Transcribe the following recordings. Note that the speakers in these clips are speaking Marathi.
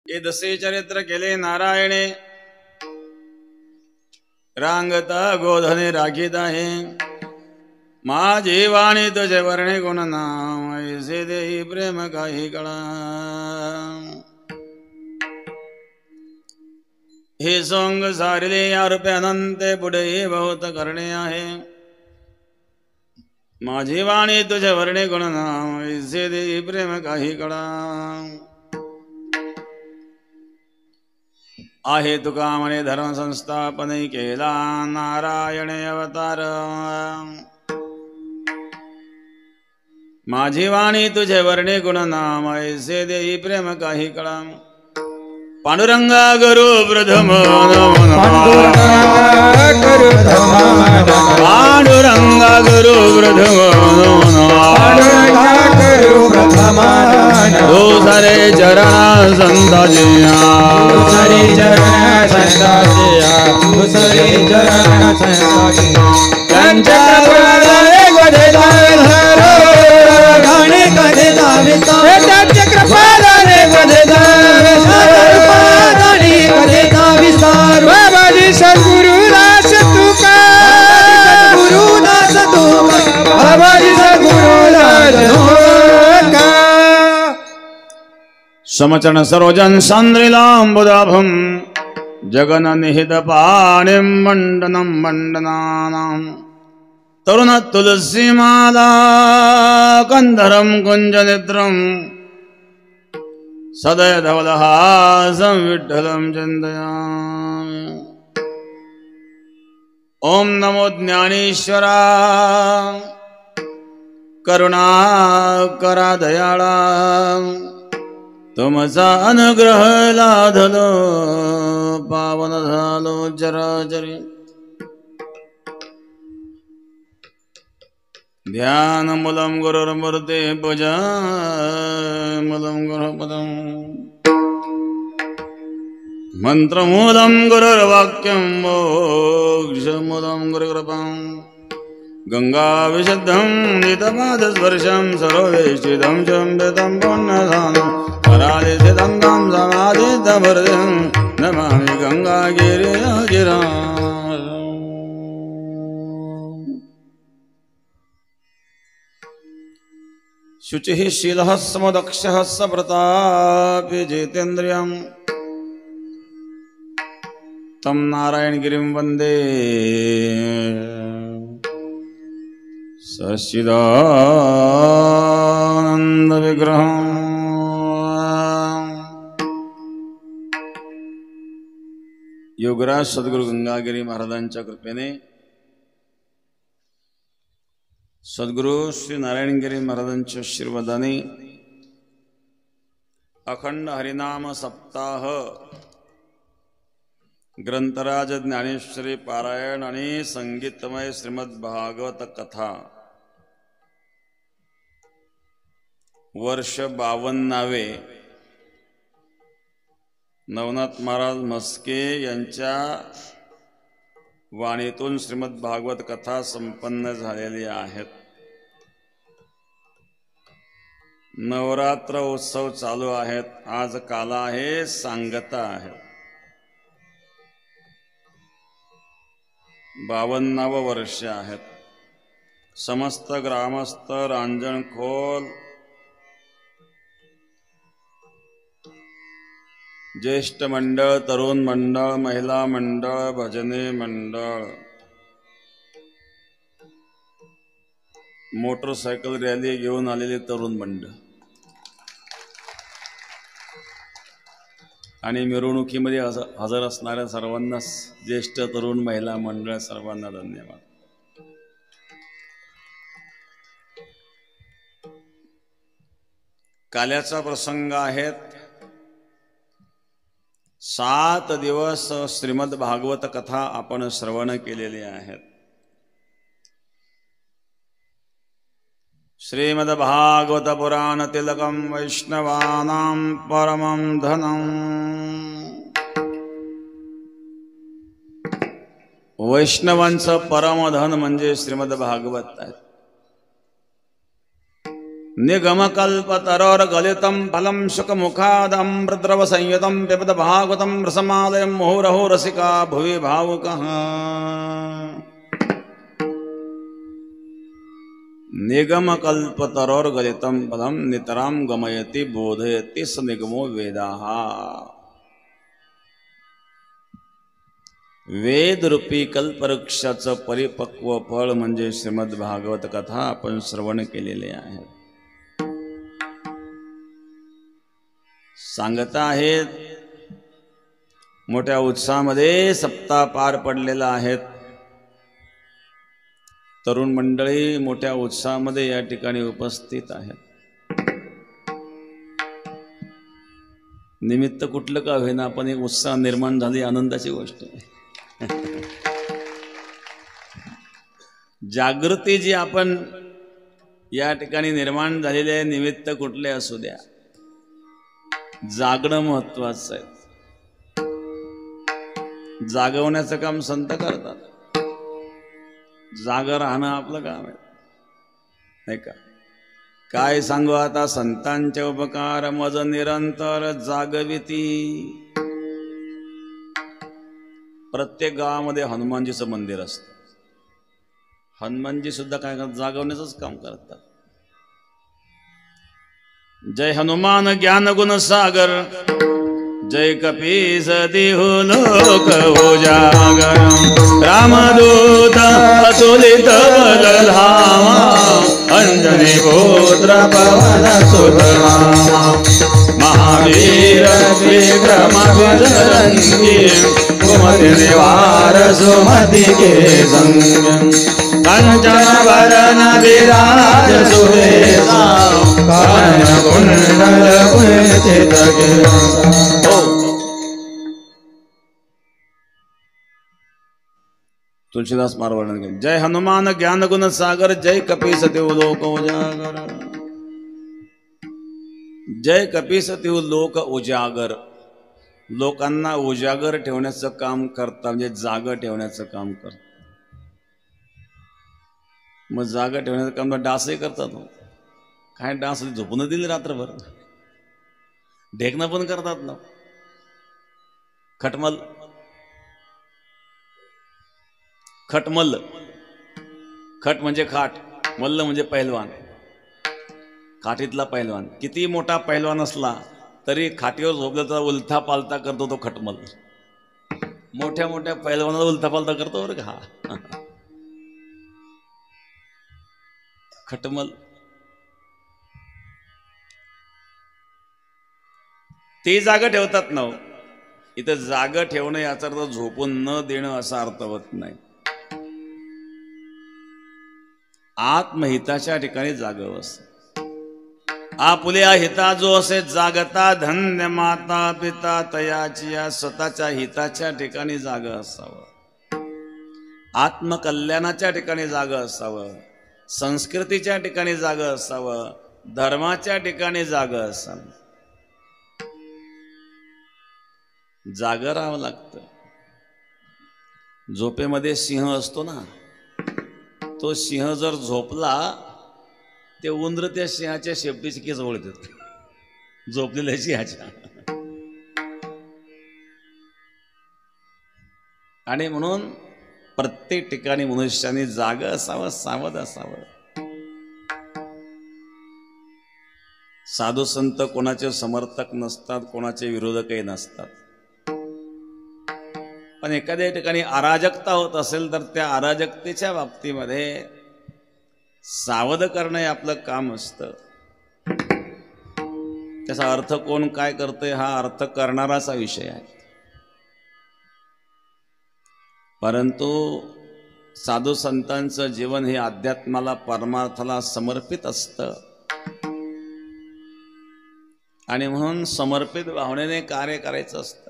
हे दसे चरित्र केले नारायणे, रांगता गोधने राखीत आहे. माझी वाणी तुझे वर्णे गुण नाम, ऐसे देही प्रेम काही कळा. हे सोंग सारिले या रूपे अनंते, पुढे बहुत करणे आहे. माझी वाणी तुझे वर्णे गुण नाम, ऐसे देही प्रेम काही कळा. आहे तुका म्हणे धर्म संस्थापने, केला नारायणे अवतार. माझी वाणी तुझे वर्णे गुण नाम, ऐसे देही प्रेम काही कळा. पांडुरंगा गुरु प्रथम, पांडुरंगा गुरु प्रथम, दूसरे चरण संताजिया, दूसरे चरण संताजिया, दूसरे चरण संताजिया. बाबाजी सद्गुरुदास तुका, सद्गुरुदास तुका, बाबाजी सद्गुरुदास तुका. समचरण सरोजन सांद्रिलांबुदाभं, जगन निहित पाणिं मंडनं मंडनानां. तरुण तुलसी माला कंधरं कुंजनिद्रं, सदय धवलहासं विठ्ठलं चिन्तयामि. ओम नमो ज्ञानेश्वरा, करुणाकरा दयाळा. तुमचा अनुग्रह लाधलो, पावन झालो चराचरी. ध्यान मूलं गुरुर्मूर्ते, पूजा मूलं गुरुपदं, मंत्रमूलं गुरुर्वाक्यं, मोक्षमूलं गुरुकृपां. गंगा विशुद्धं नितपादस्पर्शं, सर्वेष्टितं शम्भितं पुण्यधानं, परादिसितं तं समाधितमूर्तिं, नमामि गंगागिरिगिरिं. शुचिः शीलः समदक्षः सप्रतापी जितेन्द्रियं, तं नारायणगिरिं वन्दे सच्चिदानन्दविग्रहम्. योगराज सद्गुरु गंगागिरी महाराजांच्या कृपेने सद्गुरु श्री नारायणगिरी महाराजांच्या आशीर्वादाने अखंड हरिनाम सप्ताह, ग्रंथराज ज्ञानेश्वरी पारायण आणि संगीतमय श्रीमद भागवत कथा वर्ष 52वे नवनाथ महाराज म्हस्के यांच्या वाणीतून श्रीमद भागवत कथा संपन्न झालेली आहेत. नवरात्र उत्सव चालू आहेत. आज काला आहे, सांगता आहे. 52वे वर्ष आहेत. समस्त ग्रामस्थ, रांजणखोल, ज्येष्ठ मंडळ, तरुण मंडळ, महिला मंडळ, भजनी मंडळ, मोटरसायकल रॅली घेऊन आलेले तरुण मंडळ आणि मिरवणुकीमध्ये हजर असणाऱ्या सर्वांना, ज्येष्ठ तरुण महिला मंडळ सर्वांना धन्यवाद. काल्याचा प्रसंग आहेत. 7 दिवस श्रीमद भागवत कथा आपण श्रवण केलेली आहेत. श्रीमद भागवत पुराण तिलकम वैष्णवानां परमं धनम. वैष्णवांचं परमधन म्हणजे श्रीमद भागवत आहे. निगमकल्पतरोर्गलितं फलं शुकमुखादमृतद्रव संयुतं पिबत भागवतं रसमालयं मुहुरहो रसिका भुवि भावुकः निगमकल्पतरोर्गलितं फलं नितरां गमयति बोधयति स निगमो वेदाः। वेद रूपी कल्पवृक्षाचं परिपक्व फळ म्हणजे श्रीमद भागवत कथा आपण श्रवण केलेले आहे। सांगत आहेत मोठ्या उत्साहामध्ये सप्ताह पार पडलेला आहेत। तरुण मंडळी मोठ्या उत्साहामध्ये या ठिकाणी उपस्थित आहेत। निमित्त कुठलं का होईना पण एक उत्साह निर्माण झाली, आनंदाची गोष्ट आहे। जागृती जी आपण या ठिकाणी निर्माण झालेले आहे, निमित्त कुठले असू द्या, जागणं महत्वाचं आहे। जागवण्याचं काम संत करतात, जाग राहणं आपलं काम आहे, नाही का? काय सांगू आता संतांचे उपकार मज निरंतर जागविती। प्रत्येक गावामध्ये हनुमानजीचं मंदिर असतं, हनुमानजी सुद्धा काय करतात, जागवण्याचंच काम करतात। जय हनुमान ज्ञान गुण सागर, जय कपीस देहु लोक उजागर, रामदूत अतुलित बल धामा, अंजनी पुत्र पवन सुत नामा, महावीर विक्रम बजरंगी, कुमति निवार सुमति के संग, कंचन वरन विराज सुरेशा, कानन कुंडल कुंचित केसा। तुलसीदास महाराज वर्णन केले। जय हनुमान ज्ञान गुण सागर, जय कपीस देहु लोक उजागर, जय कपीस देहु लोक उजागर। लोकांना उजागर ठेवण्याचं काम करतात, म्हणजे जाग ठेवण्याचं काम करतात। मग जागा ठेवण्याचं काम डासही करतात। काय डास झोपून दिली रात्रभर, ढेकणं पण करतात ना। खटमल, खटमल, खट म्हणजे खाट, मल्ल म्हणजे पैलवान, खाटीतला पैलवान। किती मोठा पैलवान असला तरी खाटीवर झोपला तर उलथा पालथा करतो तो खटमल। मोठ्या मोठ्या पैलवानाला उलथा पालथा करतो बरं का, खटमल। ते जागा ठेवतात ना। इथं जागा ठेवणं याचा अर्थ झोपून न देणं असा अर्थ होत नाही। आत्महिताच्या ठिकाणी जागव असे। आपुल्या हिता जो असे जागता, धन्य माता पिता तयाची, या स्वतःच्या हिताच्या ठिकाणी जाग असावं, आत्मकल्याणाच्या ठिकाणी जाग असावं, संस्कृतीच्या ठिकाणी जाग असावं, धर्माच्या ठिकाणी जाग असावं। जाग राहावं लागतं। झोपेमध्ये सिंह असतो ना, तो सिंह जर झोपला ते उंदर त्या सिंहाच्या शेपटीची केस ओळखतात, झोपलेल्या सिंहाच्या। आणि म्हणून प्रत्येक ठिकाणी मनुष्याने जाग असावं, सावध असावं। साधू संत कोणाचे समर्थक नसतात, कोणाचे विरोधकही नसतात, पण एखाद्या ठिकाणी अराजकता होत असेल तर त्या अराजकतेच्या बाबतीमध्ये सावध करणं हे आपलं काम असतं। त्याचा अर्थ कोण काय करतोय हा अर्थ करणाराचा विषय आहे। परंतु साधू संतांचं जीवन हे अध्यात्माला, परमार्थाला समर्पित असतं आणि म्हणून समर्पित भावनेने कार्य करायचं असतं।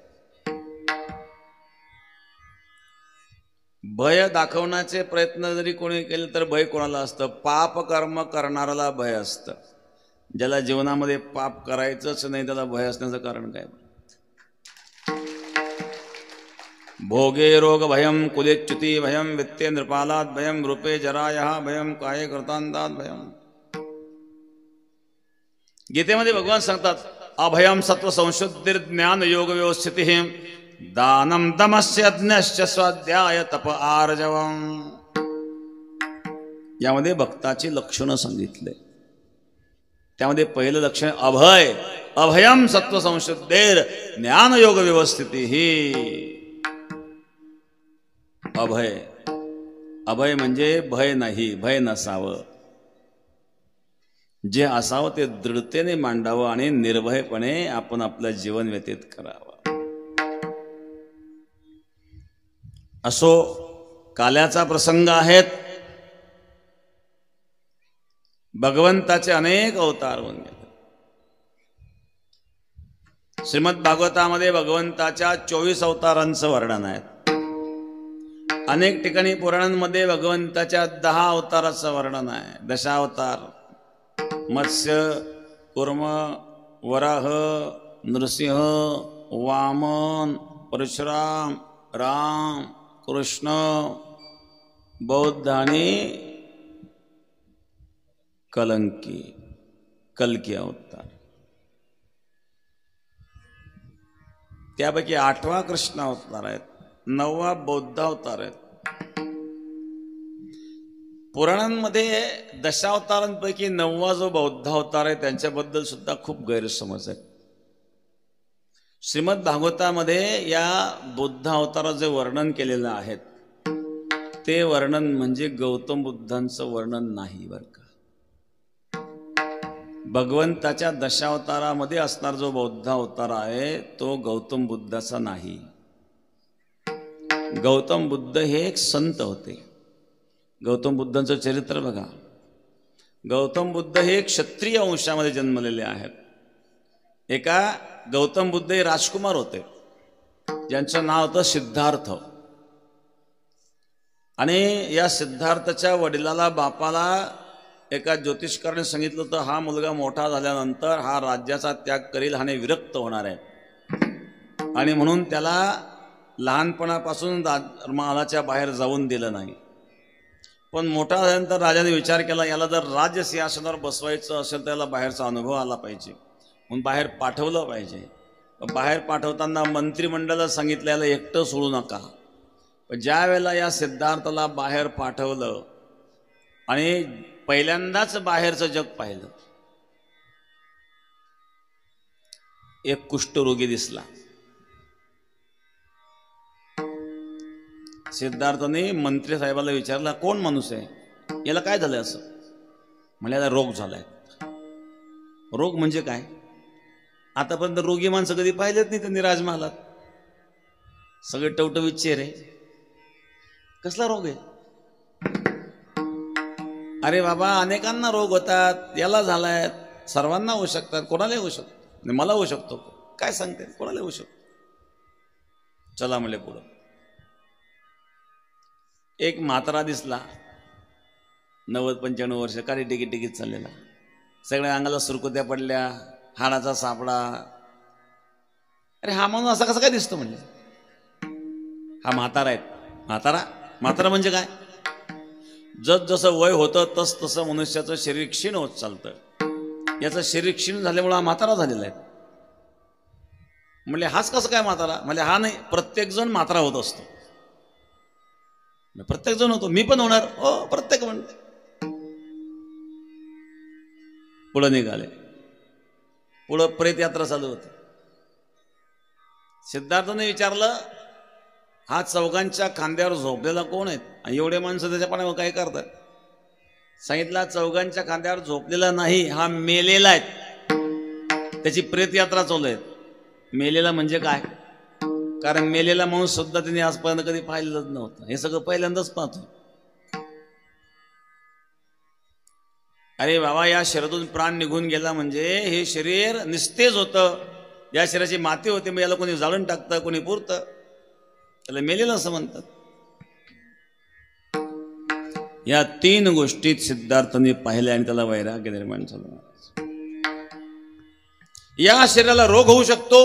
भय दाखवण्याचे प्रयत्न जरी कोणी केले तर भय कोणाला असतं? पाप कर्म करणाऱ्याला भय असतं। ज्याला जीवनामध्ये पाप करायचंच नाही त्याला भय असण्याचं कारण काय? भोगे रोग भयम, कुलेच्युती भयम, वित्ते नृपालात भयम, रूपे जरायः भयम, काये कृतांतात् भयम। गीतेमध्ये भगवान सांगतात, अभयम सत्व संशुद्धिर ज्ञान योग व्यवस्थिती दानम दमस्य यज्ञश्च स्वाध्याय तप आर्जवम. यामध्ये भक्ताची लक्षणं सांगितले. त्यामध्ये पहिलं लक्षण अभय. अभयम सत्व संशुद्धेर ज्ञान योग व्यवस्थिती. अभय. अभय म्हणजे भय नाही, भय नसावं. जे असावं ते दृढतेने मांडावं आणि निर्भयपणे आपण आपलं जीवन व्यतीत करावं. असो काल्याचा प्रसंग आहेत. भगवंताचे अनेक अवतार होऊन गेले. श्रीमद भागवतामध्ये भगवंताच्या 24 अवतारांचं वर्णन आहे. अनेक ठिकाणी पुराणांमध्ये भगवंताच्या 10 अवताराचं वर्णन आहे. दशावतार, मत्स्य, कूर्म, वराह, नृसिंह, वामन, परशुराम, राम, कृष्ण, बौद्ध आणि कल्की अवतार. त्यापैकी 8वा कृष्ण अवतार आहेत, 9वा बौद्ध अवतार आहेत. पुराणांमध्ये दशावतारांपैकी 9वा जो बौद्ध अवतार आहे त्यांच्याबद्दल सुद्धा खूप गैरसमज आहे. श्रीमद भागवतामध्ये या बुद्ध अवताराचे वर्णन केलेलं आहे ते वर्णन म्हणजे गौतम बुद्धांचं वर्णन नाही बरं का. भगवंताच्या दशावतारामध्ये असणारा जो बौद्ध अवतार आहे तो गौतम बुद्धाचा नाही. गौतम बुद्ध हे एक संत होते. गौतम बुद्धांचं चरित्र बघा. गौतम बुद्ध हे क्षत्रिय वंशामध्ये जन्मलेले आहेत. एका गौतम बुद्ध हे राजकुमार होते ज्यांचं नाव होतं सिद्धार्थ. आणि या सिद्धार्थच्या वडिलाला बापाला एका ज्योतिषकाराने सांगितलं होतं हा मुलगा मोठा झाल्यानंतर हा राज्याचा त्याग करील, हाने विरक्त होणार आहे. आणि म्हणून त्याला लहानपणापासून महालाच्या बाहेर जाऊन दिलं नाही. पण मोठा झाल्यानंतर राजाने विचार केला याला जर राज्य सिंहासनावर बसवायचं असेल तर याला बाहेरचा अनुभव आला पाहिजे म्हणून बाहेर पाठवलं पाहिजे. बाहेर पाठवताना मंत्रिमंडळाला सांगितलं याला एकटं सोडू नका. ज्या वेळेला या सिद्धार्थाला बाहेर पाठवलं आणि पहिल्यांदाच बाहेरचं जग पाहिलं, एक कुष्ठरोगी दिसला. सिद्धार्थाने मंत्री साहेबाला विचारला कोण माणूस आहे, याला काय झालंय असं. म्हणजे याला रोग झालाय. रोग म्हणजे काय, आतापर्यंत रोगी माणसं कधी पाहिलेत नाही त्यांनी राजमहालात. सगळे टवटवीत चेहरे. कसला रोग आहे. अरे बाबा अनेकांना रोग होतात, याला झालाय, सर्वांना होऊ शकतात, कोणालाही होऊ शकतो, मला होऊ शकतो. काय सांगते, कोणाला होऊ शकतो. चला म्हणले पुढं. एक म्हातारा दिसला 90-95 वर्ष, काळी टिकीत चाललेला. सगळ्या अंगाला सुरकुत्या पडल्या, हाडाचा सापडा. अरे हा माणूस असा कसा काय दिसतो म्हणजे. हा म्हातारा आहे. म्हातारा म्हणजे काय, जसं वय होतं तसं मनुष्याचं शरीर क्षीण होत चालतं. याचं शरीर क्षीण झाल्यामुळे हा म्हातारा झालेला आहे. म्हणजे हाच कसं काय म्हातारा, म्हणजे हा नाही, प्रत्येक जण म्हातारा होत असतो. प्रत्येक जण होतो, मी पण होणार. हो प्रत्येक म्हणते. पुढं निघाले. पुढं प्रेत यात्रा चालू होती. सिद्धार्थाने विचारलं हा चौघांच्या खांद्यावर झोपलेला कोण आहेत, एवढे माणसं त्याच्या पाण्यावर काय करतात. सांगितलं चौघांच्या खांद्यावर झोपलेला नाही, हा मेलेला आहे. त्याची प्रेत यात्रा चालू आहे. मेलेला म्हणजे काय, कारण मेलेला माणूस सुद्धा त्यांनी आजपर्यंत कधी पाहिलेलंच नव्हतं. हे सगळं पहिल्यांदाच पाहतो. अरे बाबा या शरीरातून प्राण निघून गेला म्हणजे हे शरीर निस्तेज होतं. या शरीराची माती होते, मग याला कोणी जाळून टाकतं, कोणी पुरतं, त्याला मेलेलं असं म्हणतात. या 3 गोष्टीत सिद्धार्थाने पाहिल्या आणि त्याला वैराग्य निर्माण झालं. या शरीराला रोग होऊ शकतो,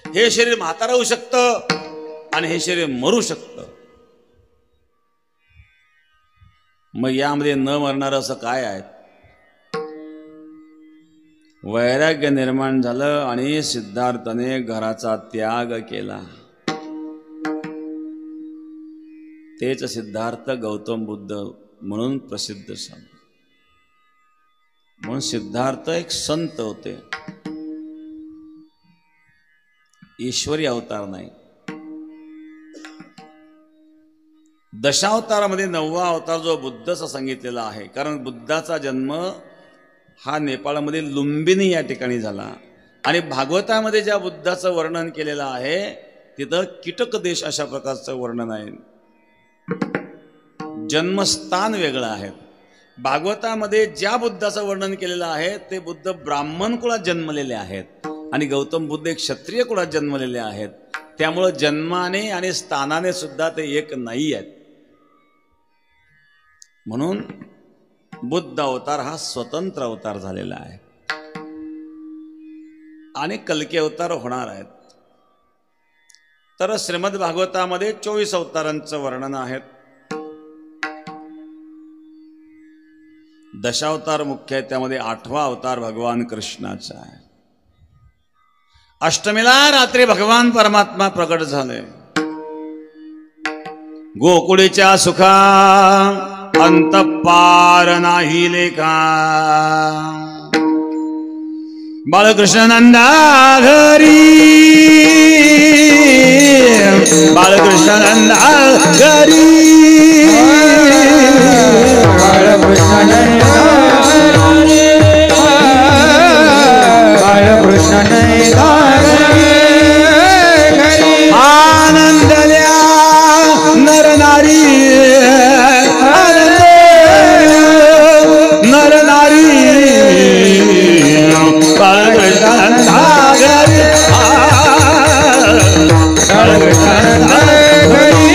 हे शरीर म्हातारा होऊ शकतं आणि हे शरीर मरू शकतं. मग यामध्ये न मरणार असं काय आहे. वैराग्य निर्माण झालं आणि सिद्धार्थाने घराचा त्याग केला. तेच सिद्धार्थ गौतम बुद्ध म्हणून प्रसिद्ध झाले. म्हणून सिद्धार्थ एक संत होते, ईश्वरी अवतार नाही. दशावतारामध्ये 9वा अवतार जो बुद्धचा सांगितलेला आहे, कारण बुद्धाचा जन्म हा नेपाळमध्ये लुंबिनी या ठिकाणी झाला. आणि भागवतामध्ये ज्या बुद्धाचं वर्णन केलेलं आहे तिथं कीटक देश अशा प्रकारचं वर्णन आहे. जन्मस्थान वेगळं आहे. भागवतामध्ये ज्या बुद्धाचं वर्णन केलेलं आहे ते बुद्ध ब्राह्मण कुळात जन्मलेले आहेत आणि गौतम बुद्ध एक क्षत्रिय कुळात जन्मलेले आहेत. त्यामुळं जन्माने आणि स्थानाने सुद्धा ते एक नाही आहेत. म्हणून बुद्ध अवतार हा स्वतंत्र अवतार झालेला आहे आणि कल्की अवतार होणार आहेत. तर श्रीमद भागवतामध्ये 24 अवतारांचं वर्णन आहे. दशावतार मुख्य आहे, त्यामध्ये 8वा अवतार भगवान कृष्णाचा आहे. अष्टमीला रात्री भगवान परमात्मा प्रकट झाले. गोकुळीच्या सुखा अंत पार नाही लेखा, बाळकृष्ण नंदा घरी, बाळकृष्ण नंदा घरी, बाळकृष्ण नंदा घरी, बाळकृष्ण नंदा घरी, आनंदल्या नर नारी, नर नारी, बाळकृष्ण नंदा घरी, बाळकृष्ण नंदा घरी,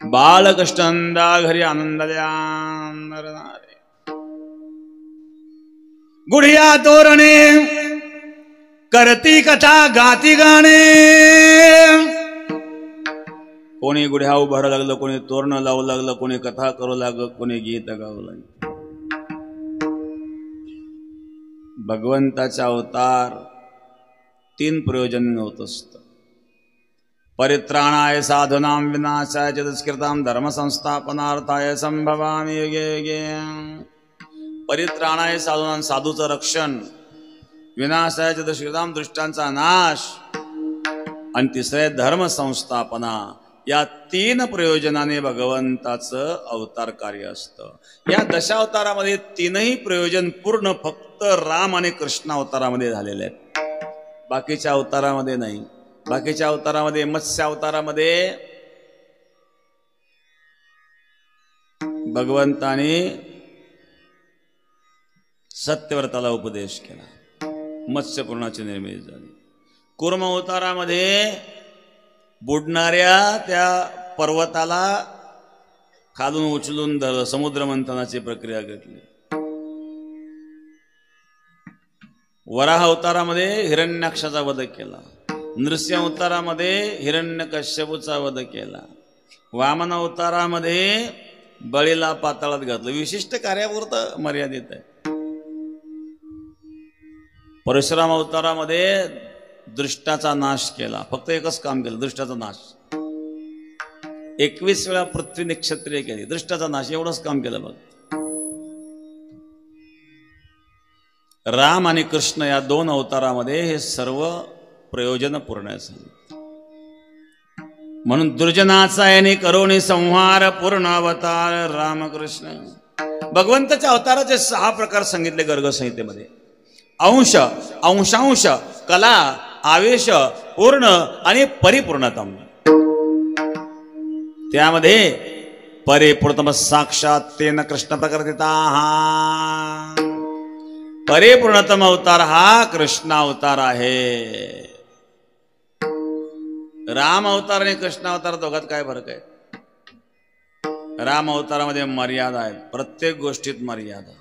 बाळकृष्णंदा घरी आनंदल्या नरनारे. गुढिया तोरणे करती कथा गाती गाणे, कोणी गुढ्या उभारू लागलं, कोणी तोरण लावू लागलं, कोणी कथा करू लागलं, कोणी गीत गाऊ लागलं. भगवंताचा अवतार 3 प्रयोजन होत असत. परित्राणाय साधूनां विनाशाय च दुष्कृतां धर्म संस्थापनार्थाय संभवामि युगे युगे. परित्राणाय साधूनां, साधूचं रक्षण, विनाशाय च दुष्कृतां, दुष्टांचा नाश, आणि तिसरे धर्म संस्थापना. या 3 प्रयोजनाने भगवंताचं अवतार कार्य असतं. या दशावतारामध्ये 3ही प्रयोजन पूर्ण फक्त राम आणि कृष्ण अवतारामध्ये झालेले आहेत, बाकीच्या अवतारामध्ये नाही. बाकीच्या अवतारामध्ये, मत्स्य अवतारामध्ये भगवंताने सत्यव्रताला उपदेश केला, मत्स्यपूर्णाची निर्मिती झाली. कूर्म अवतारामध्ये बुडणाऱ्या त्या पर्वताला खालून उचलून समुद्र मंथनाची प्रक्रिया घडली. वराह अवतारामध्ये हिरण्याक्षाचा वध केला. नृसिंह अवतारामध्ये हिरण्यकश्यपूचा वध केला. वामन अवतारामध्ये बळीला पाताळात घातलं. विशिष्ट कार्यापुरतं मर्यादित आहे. परशुराम अवतारामध्ये दृष्टाचा नाश केला. फक्त एकच काम केलं, दृष्टाचा नाश. 21 वेळा पृथ्वी निक्षत्रिय केली, दृष्टाचा नाश, एवढंच काम केलं बघ. राम आणि कृष्ण या 2 अवतारामध्ये हे सर्व प्रयोजन पूर्ण झाले. म्हणून दुर्जनाचा याने करोनी संहार पूर्ण अवतार रामकृष्ण. भगवंताच्या अवताराचे 6 प्रकार सांगितले गर्ग संहितेमध्ये. अंश, अंशांश, कला, आवेश, पूर्ण आणि परिपूर्णतम. त्यामध्ये परिपूर्णतम साक्षात तेन कृष्ण प्रकृतिता. परिपूर्णतम अवतार हा कृष्ण अवतार आहे. राम अवतार आणि कृष्ण अवतार दोघात काय फरक आहे? राम अवतारामध्ये मर्यादा आहे, प्रत्येक गोष्टीत मर्यादा.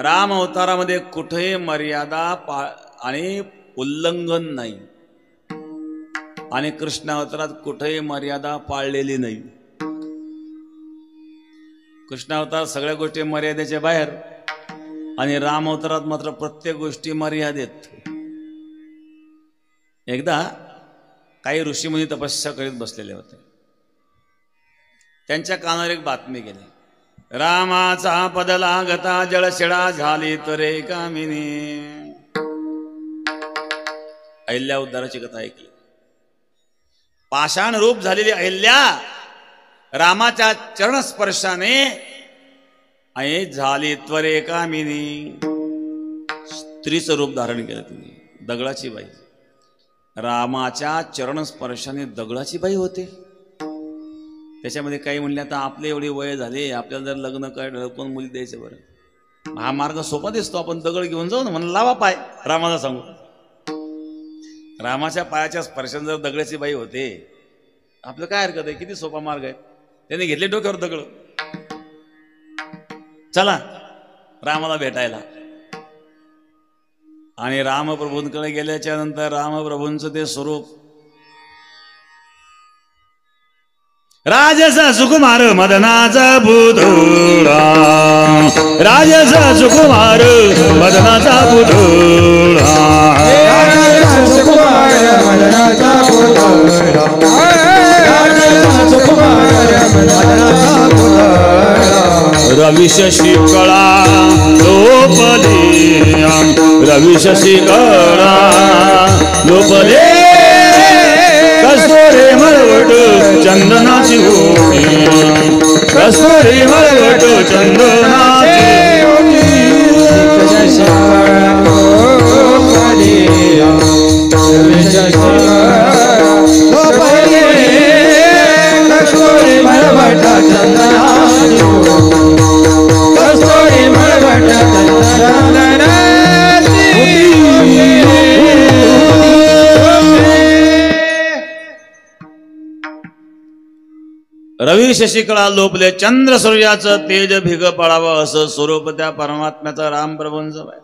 राम अवतारामध्ये कुठेही मर्यादा आणि उल्लंघन नाही, आणि कृष्ण अवतारात कुठेही मर्यादा पाळलेली नाही. कृष्ण अवतार सगळ्या गोष्टी मर्यादेच्या बाहेर, आणि राम अवतारात मात्र प्रत्येक गोष्टी मर्यादेत. एकदा काही ऋषीमुनी तपस्या करीत बसलेले होते. त्यांच्या कानावर एक बातमी गेली. रामाचा पद लागता जळशिळा झाली तरे कामिनी. अहिल्या उद्धाराची कथा ऐकली. पाषाण रूप झालेली अहिल्या रामाच्या चरणस्पर्शाने झाली त्वरे कामिनी. स्त्रीचं रूप धारण केलं तिने, दगडाची बाई. रामाच्या चरणस्पर्शाने दगडाची बाई होते. त्याच्यामध्ये काही म्हणले, आता आपले एवढी वय झाले, आपल्याला जर लग्न करायला कोण मुली द्यायचं बरं? हा मार्ग सोपा दिसतो, आपण दगड घेऊन जाऊ ना, म्हणून लावा पाय. रामाला सांगू, रामाच्या पायाच्या स्पर्शाने जर दगडाची बाई होते, आपलं काय हरकत आहे? किती सोपा मार्ग आहे. त्याने घेतले डोक्यावर दगड. चला रामाला भेटायला. आणि रामप्रभूंकडे गेल्याच्या नंतर रामप्रभूंचं ते स्वरूप, राजसा सुकुमार मदनाचा पुतळा, राजसा सुकुमार मदनाचा पुतळा, राजसा सुकुमार मदनाचा पुतळा, राजसा सुकुमार मदनाचा पुतळा. रवी शशी कळा लोपले, रवी शशी कळा लोपले, कस्तुरी मळवट चंदनाची होती, कस्तुरी मळवट चंदनाची होती. कस्तुरी मळवट चंदनाची कस्तुरी मळवट चंदनाची. रवी शशिकळा लोपले, चंद्र सूर्याचं तेज भिग पडावं असं स्वरूप त्या परमात्म्याचा रामप्रभूंचं आहे.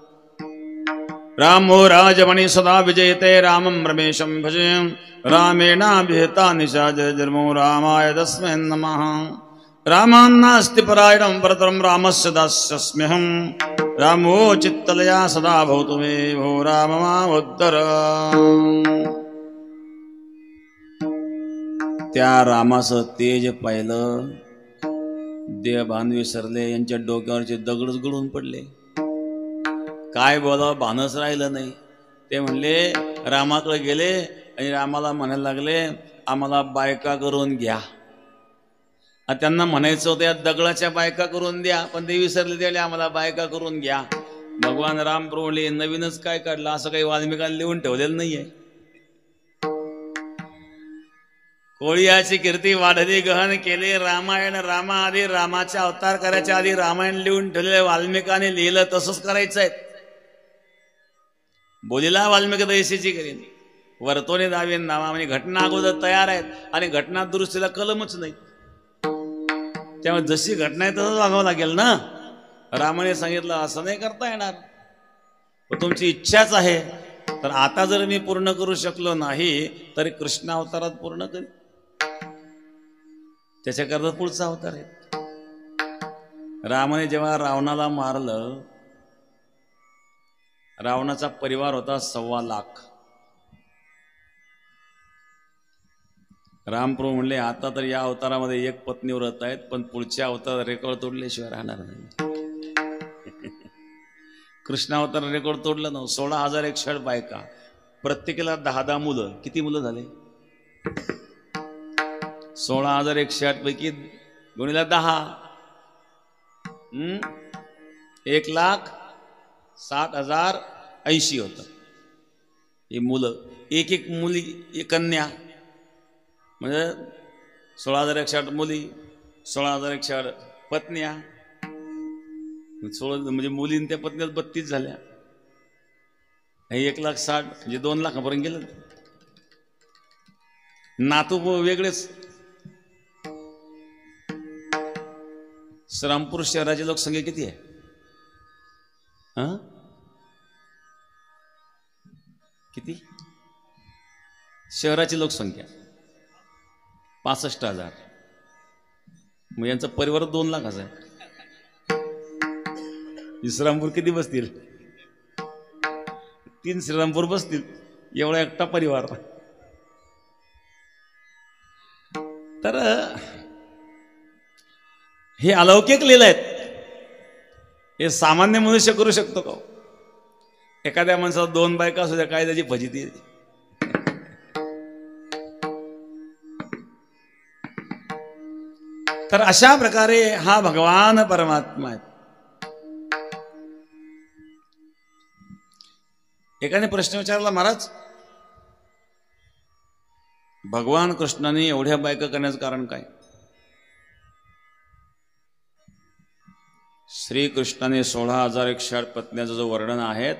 रामो राजमणी सदा विजयते, रामं रमेशं भजे, रामेणाभिहिता निशा जय जन्मो रामाय तस्मै नमः. रामान्नास्ति परायणं परतरं रामस्य दास्यस्म्यहं, रामो चित्तलया सदा भवतु मे भो राम मामुद्धर. त्या रामाचं तेज पाहिलं, देहभान विसरले, यांच्या डोक्यावरचे दगडच गळून पडले. काय बोलावं भानच राहिलं नाही. ते म्हणले, रामाकडे गेले आणि रामाला म्हणायला लागले, आम्हाला बायका करून घ्या. त्यांना म्हणायचं होतं या दगडाच्या बायका करून द्या, पण ते विसरले. त्याला आम्हाला बायका करून घ्या. भगवान राम प्रभूले नवीनच काय काढलं, असं काही वाल्मिकांनी लिहून ठेवलेलं नाहीये. कोळीयाची कीर्ती वाढली गहन केले रामायण, रामाआधी रामाच्या अवतार करायच्या आधी रामायण लिहून ठेवलेले वाल्मिकाने लिहिलं तसंच करायचंय. बोलीला वाल्मिक दैशीची करीन, वर्तोने दावीन नावा, म्हणजे घटना अगोदर तयार आहेत आणि घटना दुरुस्तीला कलमच नाही. त्यामुळे जशी घटना आहे तसंच वागावं लागेल ना. रामाने सांगितलं असं नाही करता येणार, तुमची इच्छाच आहे तर आता जर मी पूर्ण करू शकलो नाही तरी कृष्ण अवतारात पूर्ण करेन. त्याच्याकरता पुढचा अवतार आहे. रामाने जेव्हा रावणाला मारलं, रावणाचा परिवार होता 1.25 लाख. रामप्रभू म्हणले आता तर या अवतारामध्ये एक पत्नी व्रत आहेत, पण पुढच्या अवतारात रेकॉर्ड तोडल्याशिवाय राहणार नाही. कृष्ण अवतार रेकॉर्ड तोडलं ना. 16,160 बायका, प्रत्येकाला 10-10 मुलं. किती मुलं झाले? 16,160 पैकी गुणीला 10, 1,60,080 होतं. ही मुलं, एक मुली, एक कन्या, म्हणजे 16,160 मुली, 16,160 पत्न्या, 16 म्हणजे मुलीं त्या पत्न्या 32 झाल्या. 1,60,000 म्हणजे 2 लाखापर्यंत गेलं. नातू वेगळेच. श्रीरामपूर शहराची लोकसंख्या किती आहे? किती शहराची लोकसंख्या? 65,000. मग यांचा परिवार 2 लाखाचा आहे. श्रीरामपूर किती बसतील? 3 श्रीरामपूर बसतील, एवढा एकटा परिवार. तर हे अलौकिक लीला आहेत. हे सामान्य मनुष्य करू शकतो का? एखाद्या माणसाला 2 बायका असू द्या, काय त्याची फजिती. तर अशा प्रकारे हा भगवान परमात्मा आहे. एकाने प्रश्न विचारला, महाराज भगवान कृष्णाने एवढ्या बायका करण्याचं कारण काय? श्रीकृष्णाने 16,108 पत्न्याचं जो वर्णन आहे,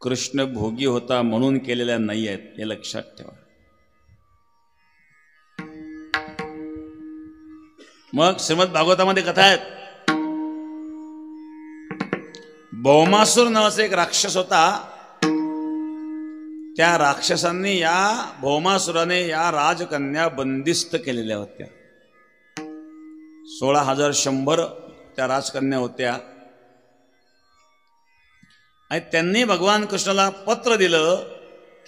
कृष्ण भोगी होता म्हणून केलेल्या नाही आहेत, हे लक्षात ठेवा. मग श्रीमद भागवतामध्ये कथा आहेत. भौमासूर नावाचा एक राक्षस होता. त्या राक्षसांनी या भौमासुराने या राजकन्या बंदिस्त केलेल्या होत्या. 16,100 त्या राजकन्या होत्या. आणि त्यांनी भगवान कृष्णाला पत्र दिलं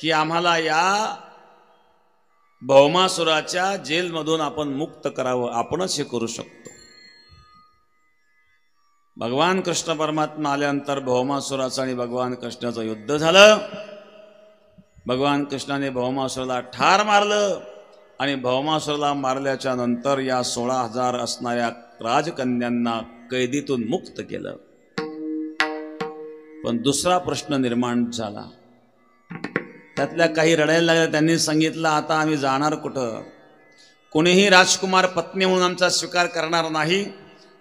की आम्हाला या भौमासुराच्या जेलमधून आपण मुक्त करावं, आपणच हे करू शकतो. भगवान कृष्ण परमात्मा आल्यानंतर भौमासुराचं आणि भगवान कृष्णाचं युद्ध झालं. भगवान कृष्णाने भौमासुराला ठार मारलं आणि भौमासुराला मारल्याच्या नंतर या 16,000 असणाऱ्या राजकन्यांना कैदीतून मुक्त केलं. पण दुसरा प्रश्न निर्माण झाला. त्यातल्या काही रडायला लागल्या. त्यांनी सांगितलं, आता आम्ही जाणार कुठं? कोणीही राजकुमार पत्नी म्हणून आमचा स्वीकार करणार नाही,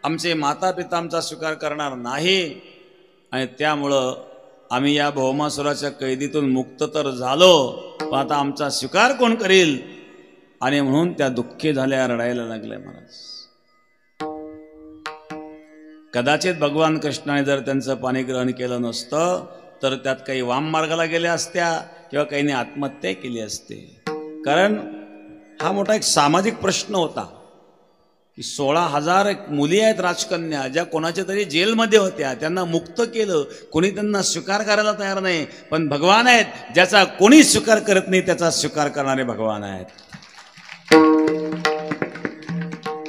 आमचे माता पिता आमचा स्वीकार करणार नाही. आणि त्यामुळं आम्ही या भौमासुराच्या कैदीतून मुक्त तर झालो, पण आता आमचा स्वीकार कोण करील? आणि म्हणून त्या दुःखी झाल्या, रडायला लागल्या. महाराज कदाचित भगवान कृष्णाने जर त्यांचं पाणीग्रहण केलं नसतं तर त्यात काही वाम मार्गाला गेल्या असत्या किंवा काहींनी आत्महत्या केली असते. कारण हा मोठा एक सामाजिक प्रश्न होता की 16,000 मुली आहेत राजकन्या, ज्या कोणाच्या तरी जेलमध्ये होत्या, त्यांना मुक्त केलं, कोणी त्यांना स्वीकार करायला तयार नाही. पण भगवान आहेत, ज्याचा कोणी स्वीकार करत नाही त्याचा स्वीकार करणारे भगवान आहेत.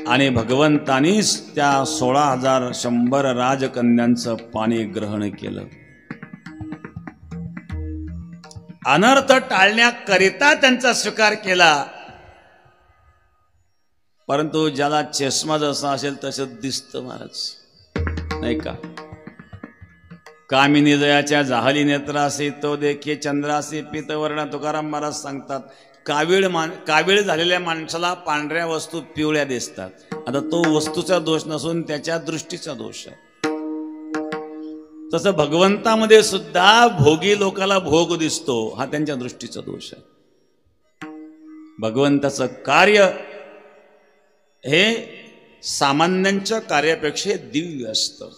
आणि भगवंतानीच त्या 16,100 राजकन्यांचं पाणी ग्रहण केलं. अनर्थ टाळण्याकरिता त्यांचा स्वीकार केला. परंतु ज्याला चष्मा जसा असेल तसं दिसतं महाराज, नाही का? कामिनी दयाच्या जाहली नेत्रासी तो देखे चंद्रासी पीतवर्ण. तुकाराम महाराज सांगतात, कावीळ झालेल्या माणसाला पांढऱ्या वस्तू पिवळ्या दिसतात. आता तो वस्तूचा दोष नसून त्याच्या दृष्टीचा दोष आहे. तसं भगवंतामध्ये सुद्धा भोगी लोकाला भोग दिसतो, हा त्यांच्या दृष्टीचा दोष आहे. भगवंताचं कार्य हे सामान्यांच्या कार्यापेक्षा दिव्य असतं.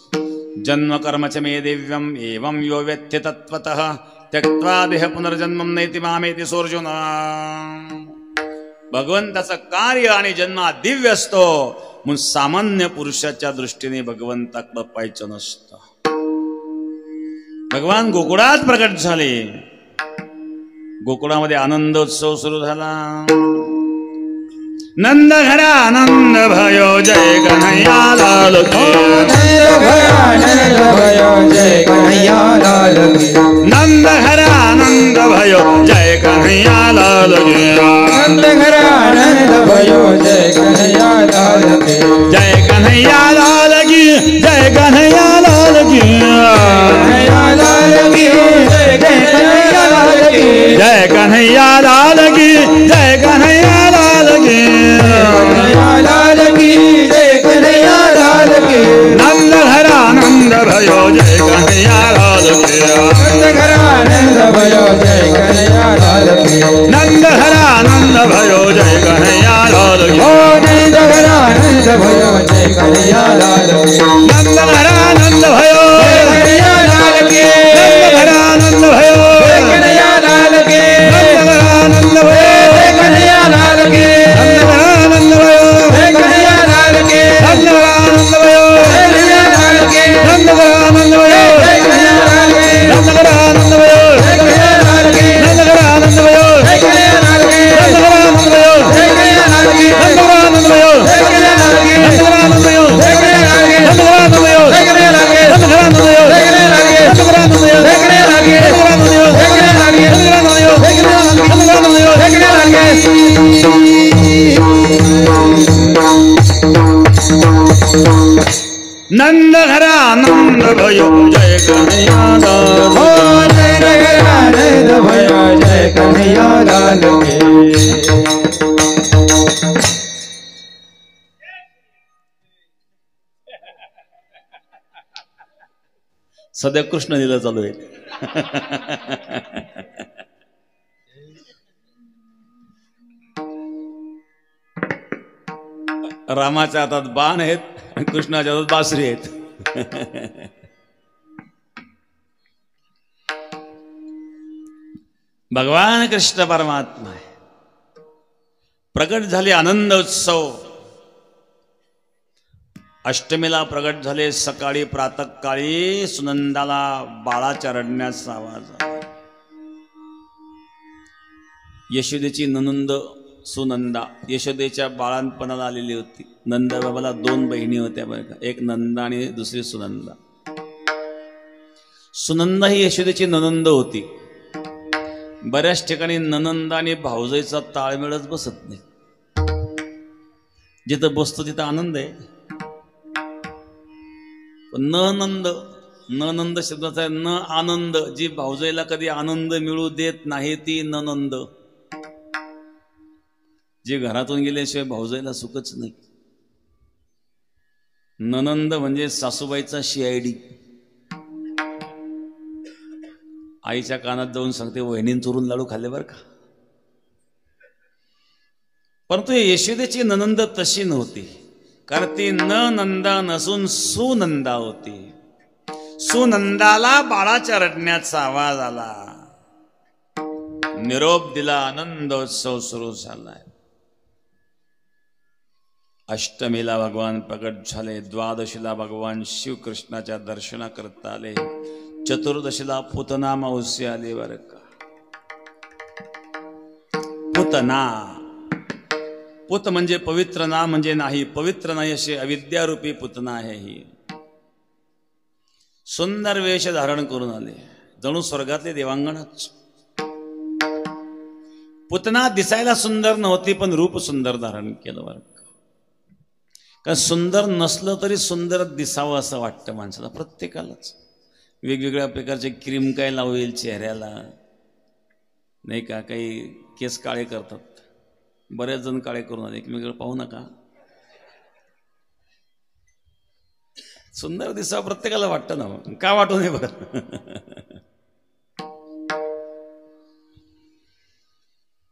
जन्म कर्मच मे दिव्यम एवं यो व्यत्य तत्वतः त्यक्त्वा देह पुनर्जन्मम नैति मामेति सोर्जुन. भगवंताचं कार्य आणि जन्म दिव्य असतो, म्हणून सामान्य पुरुषाच्या दृष्टीने भगवंताकडे पाहायचं नसतं. भगवान गोकुळात प्रकट झाले. गोकुळामध्ये आनंदोत्सव सुरू झाला. नंद घरा आनंद भयो जय कन्हैया लाल की. आनंद भयो जय कन्हैया लाल की. नंद घरा आनंद भयो जय कन्हैया लाल की. नंद घरा आनंद भयो जय कन्हैया लाल की. जय कन्हैया लाल की. जय कन्हैया लाल की. कन्हैया लाल की. जय कन्हैया लाल की. जय कन्हैया लाल की. जय कन्हैया लाल की. कन्हैया लाल की. जय कन्हैया लाल की. नंद घरा आनंद भयो जय कन्हैया लाल की. नंद घरा आनंद भयो जय कन्हैया लाल की. नंद घरा कन्हैया लाल की नंद घरानंद भयो कन्हैया लाल की नंद घरानंद भयो कन्हैया लाल की नंद घरानंद भयो कन्हैया लाल की नंद घरानंद भयो कन्हैया लाल की नंद घरानंद भयो कन्हैया लाल की नंद घरानंद भयो कन्हैया लाल की नंद घरानंद भयो कन्हैया लाल की नंद घरानंद भयो कन्हैया लाल की नंद घरानंद भयो कन्हैया लाल की नंद घरानंद भयो कन्हैया लाल की नंद घरानंद भयो कन्हैया लाल की नंद घरानंद भयो कन्हैया लाल की नंद घरानंद भयो कन्हैया लाल की नंद घरानंद भयो कन्हैया लाल की नंद घरानंद भयो कन्हैया लाल की नंद घरानंद भयो नंद घरानंद भयो कन्हैया लाल की नंद घरानंद भयो जय कन्हैया लाल ओ जय जगन्नाथ भयो जय कन्हैया लाल की सध्या कृष्ण लीला चालू आहे. रामाच्या हातात बाण आहेत आणि कृष्णाच्या हातात बासरी आहेत. भगवान कृष्ण परमात्मा आहे. प्रगट झाले आनंद उत्सव. अष्टमीला प्रगट झाले सकाळी प्रातःकाळी. सुनंदाला बाळाच्या रडण्याचा आवाज आला. यशोदेची ननंद सुनंदा यशोदेच्या बाळांपणाला आलेली होती. नंदबाबाला 2 बहिणी होत्या बरं का, एक नंदा आणि दुसरी सुनंदा. सुनंदा ही यशोदेची ननंद होती. बऱ्याच ठिकाणी ननंद आणि भाऊजाईचा ताळमेळच बसत नाही. जिथं बसतो तिथं आनंद आहे. ननंद शब्दाचा न आनंद. जी भाऊजाईला कधी आनंद मिळू देत नाही ती ननंद. जी घरातून गेल्याशिवाय भाऊजाईला सुखच नाही. ननंद म्हणजे सासूबाईचा CID. आईच्या कानात जाऊन सांगते वहिनीन चोरून लाडू खाल्ले बरं का. परंतु यशोदेची ननंद तशी नव्हती. कारण ती न नंदा नसून सुनंदा होती. सुनंदाला बाळाच्या रडण्याचा आवाज आला. निरोप दिला. आनंदोत्सव सुरू झालाय. अष्टमीला भगवान प्रकट झाले. द्वादशीला भगवान शिवकृष्णाच्या दर्शनाकरता आले. चतुर्दशीला पुतना मावशी आली बरं का. पुतना, पुत म्हणजे पवित्र ना म्हणजे नाही. पवित्र नाही असे अविद्यारूपी पुतना आहे. ही सुंदर वेश धारण करून आले. जणू स्वर्गातले देवांगणच. पुतना दिसायला सुंदर नव्हती पण रूप सुंदर धारण केलं बरं का. कारण सुंदर नसलं तरी सुंदर दिसावं असं वाटतं माणसाला, प्रत्येकालाच. वेगवेगळ्या प्रकारचे क्रीम काय लावेल चेहऱ्याला नाही का. काही केस काळे करतात. बरेच जण काळे करून आले. एकमेकांकडे पाहू नका. सुंदर दिसावं प्रत्येकाला वाटतं ना. का वाटू नये बघा.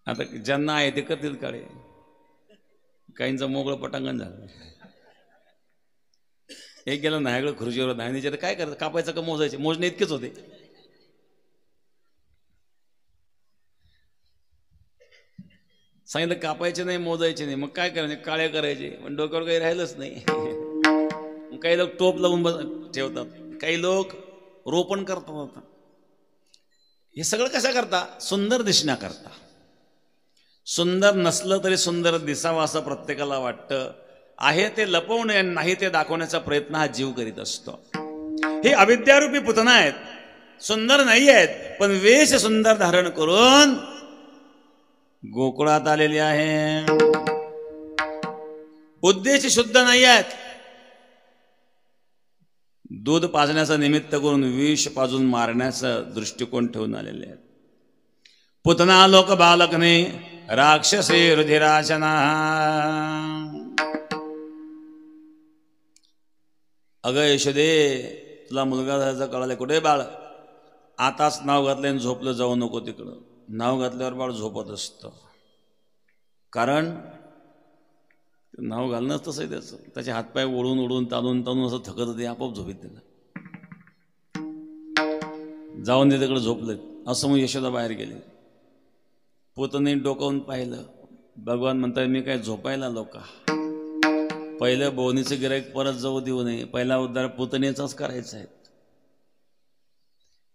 आता ज्यांना आहे ते करतील काळे. काहींचं मोगळं पटांगण झालं. एक गेलं नायगड खुर्चीवर नाही काय करत. कापायचं का मोजायचे. मोजणे इतकेच होते. सांगितलं कापायचे नाही मोजायचे नाही. मग काय करायचे. काळे करायचे. पण डोक्यावर काही राहिलंच नाही. काही लोक टोप लावून ठेवतात. काही लोक रोपण करतात. हे सगळं कशा करता. सुंदर दिसण्याकरता. सुंदर नसलं तरी सुंदर दिसावं असं प्रत्येकाला वाटतं. आहे ते लपवणे नाही ते दाखवण्याचा प्रयत्न हा जीव करीत असतो. हे अविद्यारूपी पुतना आहेत. सुंदर नाही आहेत पण वेश सुंदर धारण करून गोकुळात आलेले आहे. उद्देश शुद्ध नाही आहेत. दूध पाजण्याचा निमित्त करून विष पाजून मारण्याचा दृष्टिकोन ठेवून आलेले आहेत. पुतना लोक बालकने राक्षसी रुधिराशना. अगं यशोदे तुला मुलगा झाल्याचं कळालं. कुठे बाळ. आताच नाव घातलं झोपलं जाऊ नको तिकडं. नाव घातल्यावर बाळ झोपत असतं. कारण नाव घालणंच तसं आहे त्याचं. त्याचे हातपाय ओढून ओढून ताणून ताणून असं थकत होते, आपोआप झोपेत त्याला. जाऊन ते तिकडे झोपले. असं मग यशोदा बाहेर गेले. पुतणे डोकावून पाहिलं. भगवान म्हणतात मी काय झोपायला आलो का? पहिलं बोवणीचं गिराईक परत जाऊ देऊ नये, पहिला उद्धार पुतणेचाच करायचा आहे.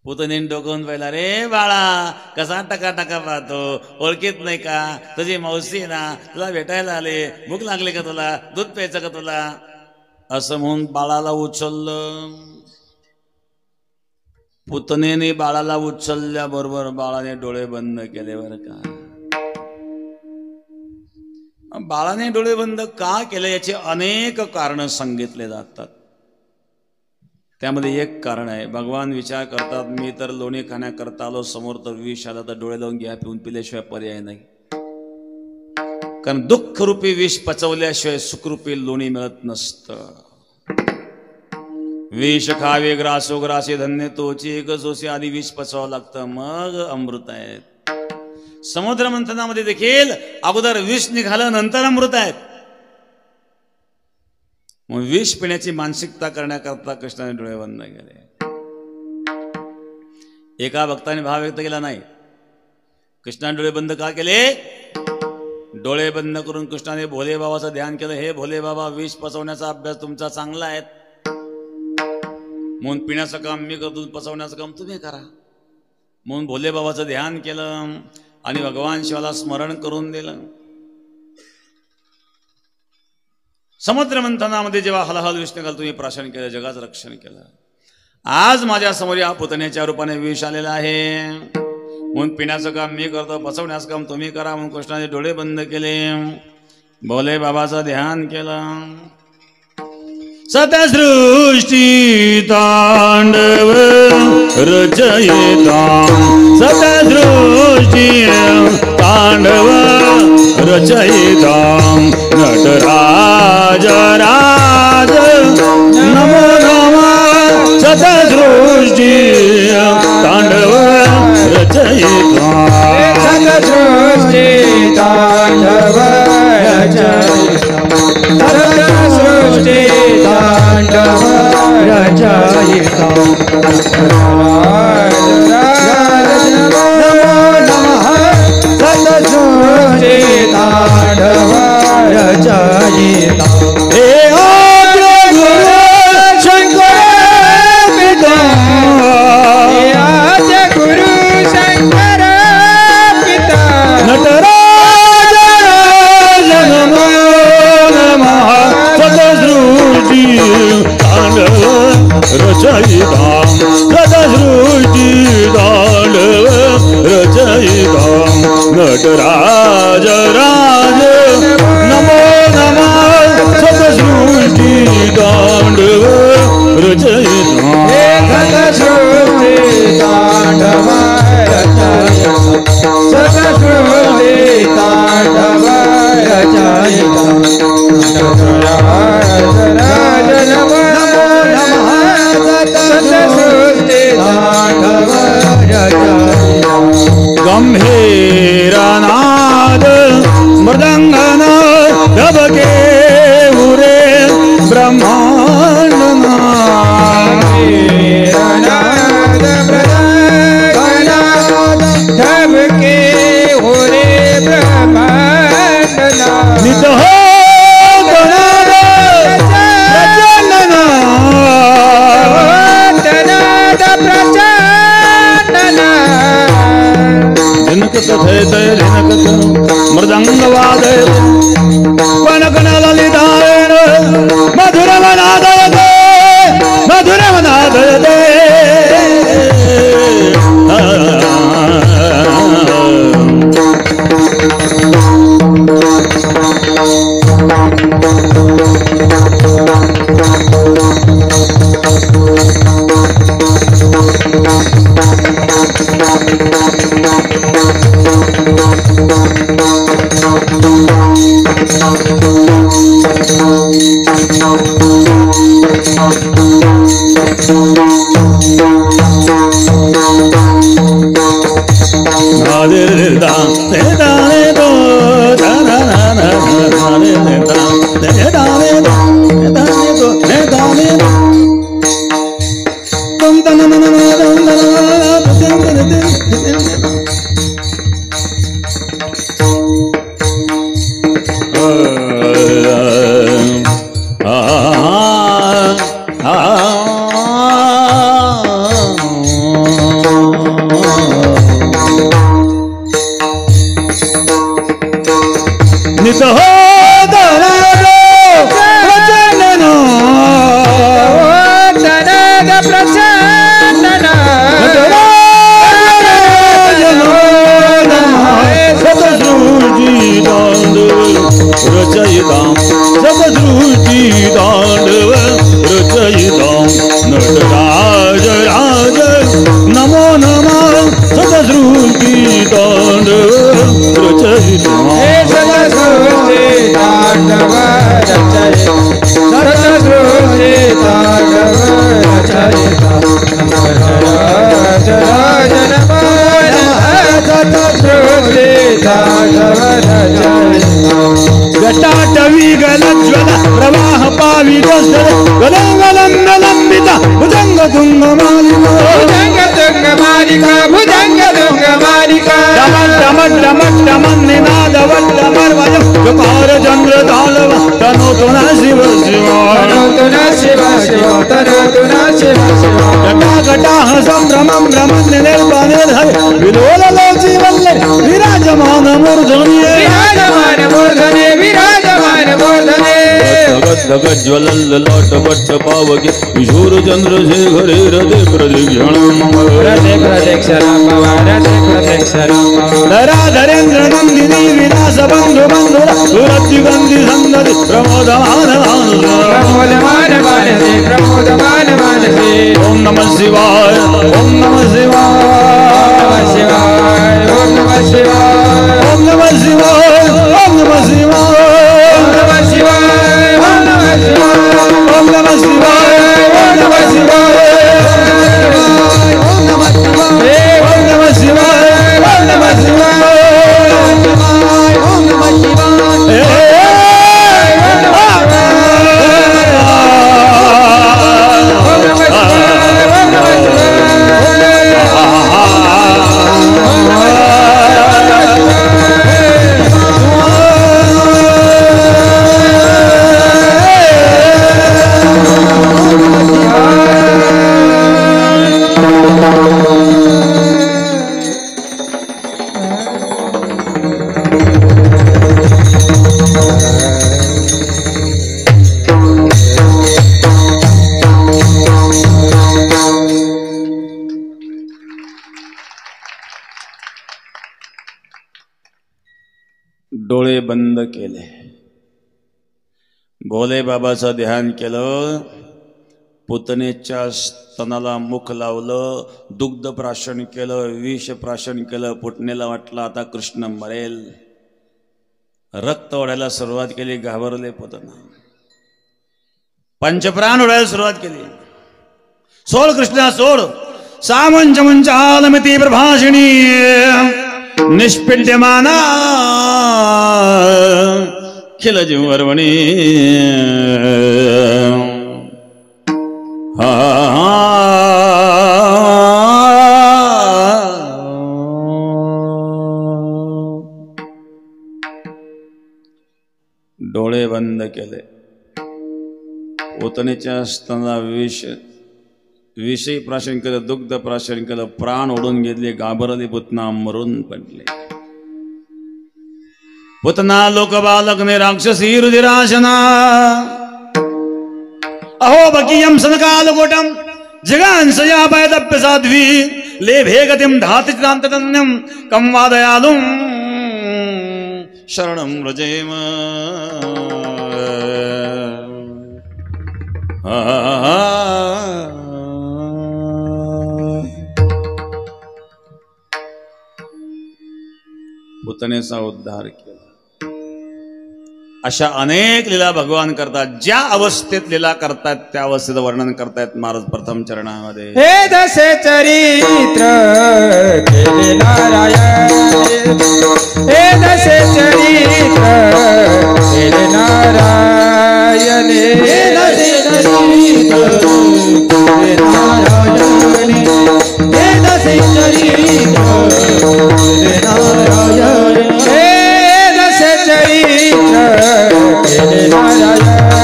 पुतणीने डोकावून पाहिला. रे बाळा कसा टका टका पाहतो, ओळखीत नाही का? तुझी मावशी ना, तुला भेटायला आले, भूक लागली का तुला? दूध प्यायचं का तुला? असं म्हणून बाळाला उचललं. पुतणेने बाळाला उचलल्याबरोबर बाळाने डोळे बंद केले बरं का. बाळाने डोळे बंद का केले याचे अनेक कारण सांगितले जातात. त्यामध्ये एक कारण आहे, भगवान विचार करतात मी तर लोणी खाण्याकरता आलो, समोर तर विष आला तर डोळे लावून घ्या, पिऊन पिल्याशिवाय पर्याय नाही. कारण दुःखरूपी विष पचवल्याशिवाय सुखरूपी लोणी मिळत नसतं. विष खावे ग्रासो ग्रासे धन्य तोची एक जोशी आधी विष पचवावं लागतं, मग अमृत आहेत. समुद्र मंथनामध्ये देखील अगोदर विष निघालं नंतर अमृत आहेत. मग विष पिण्याची मानसिकता करण्याकरता कृष्णाने डोळे बंद केले. एका भक्ताने भाव व्यक्त केला नाही. कृष्णाने डोळे बंद का केले? डोळे बंद करून कृष्णाने भोले बाबाचं ध्यान केलं. हे भोले बाबा, विष पचवण्याचा अभ्यास तुमचा चांगला आहे, म्हणून पिण्याचं काम मी करतो, पचवण्याचं काम तुम्ही करा. म्हणून भोले बाबाचं ध्यान केलं आणि भगवान शिवाला स्मरण करून दिलं. समुद्र मंथनामध्ये जेव्हा हलहल विष निघाल, तुम्ही प्राशन केलं, जगाचं रक्षण केलं. आज माझ्या समोर या पुतण्याच्या रूपाने विष आलेला आहे, म्हणून पिण्याचं काम मी करतो, पचवण्याचं काम तुम्ही करा. म्हणून कृष्णाने डोळे बंद केले, भोले बाबाचं ध्यान केलं. सतसृष्टी तांडव रचयितां, सतसृष्टी तांडव रचयितां, नटराज राज नमो नमः. सतसृष्टी तांडव रचयितां, सतसृष्टी तांडव रचयितां, सतसृष्टी तांडव रचयितां, नमो नमः. सतसृष्टी तांडव रचयितां, हे आद्य गुरु शंकर पिता, हे आद्य गुरु शंकर पिता, नटराज नमो नमः. सतसृष्टी तांडव रचयितां, सतसृष्टी तांडव रचयितां, नटराज राज नमो नमः. सतसृष्टी तांडव रचयितां, हे सतसृष्टी तांडव रचयितां, सतसृष्टी तांडव रचयितां, नटराज नमो नमः. सतसृष्टी तांडव रचयितां, गंभीरनाद मृदंगनाद धबके उरे ब्रह्मांडनाद, नाद मृदंगनाद धबके उरे ब्रह्मांडनाद, नित हो गणाद प्रचंडनाद, नाद प्रचंडनाद, दिनकत थैतय दिनकत मृदंगवादय कनकनललितायन मधुरमनादयते, मधुरमनादयते. गलंबिता भुजंग तुंग मालिका भुजंग तुंग मालिका भुजंग तुंग मालिका डमट डमट डमन निनाद वट्टमर वयम कपार चंद्र तालव तनो तुना शिव शिव तनो तुना शिव शिव तनो तुना शिव शिव घटा घटा संभ्रमं भ्रमं निर्वाणेर्हय विलोल जीवल्ले विराजमान मूर्धनि विराजमान मूर्धने विराजमान मूर्धने जगत जगत ज्वलल ललाट वट्ट पावके किशोर चंद्रशेखरे हृदय प्रदक्षिणं हृदय प्रदक्षिणं हृदय प्रदक्षिणं धराधरेन्द्र नंदिनी विलास बंधु बंधुर सुरतिगंधि संदति प्रमोदमान प्रमोदमान मानसे प्रमोदमान मानसे ओम नमः शिवाय ओम नमः शिवाय ओम नमः शिवाय ओम नमः शिवाय ओम नमः शिवाय ओम नमः शिवाय ओम नमः शिवाय ओम नमः शिवाय ओम नमः शिवाय ओम नमः शिवाय ओम नमः शिवाय ओम नमः शिवाय ओम नमः शिवाय डोळे बंद केले, भोले बाबाचं ध्यान केलं, पुतनेच्या स्तनाला मुख लावलं, दुग्ध प्राशन केलं, विष प्राशन केलं. पुतनेला वाटलं आता कृष्ण मरेल, रक्त ओढायला सुरुवात केली. घाबरले पुतना, पंचप्राण ओढायला सुरुवात केली. सोड कृष्णा सोड, सामंच मंचालमिती प्रभाषिणी निष्पिड्यमाना खिल जीवर्वणी डोळे बंद केले. ओतनेच्या स्तनाला विषयी प्राशन केलं, दुग्ध प्राशन केलं, प्राण ओढून घेतले. घाबरले पुतना, मरून पडले. पुतना लोक बालक ने राक्षसी रुधिराशना अहो बकीयम सनकाल कोटम जगांसया पैदप्य साध्वी लेभे गतिम धातितांतन्यम कम वादयालुम शरणं व्रजेम. पुतनेचा उद्धार केला. अशा अनेक लीला भगवान करतात. ज्या अवस्थेत लीला करतात त्या अवस्थेचं वर्णन करतायत महाराज प्रथम चरणामध्ये. हे दशे चरित्र केले नारायण, हे दशे चरित्र केले नारायण, हे दशे चरित्र केले नारायण, हे दशे चरित्र केले नारायण, हे दशे चरित्र केले नारायण,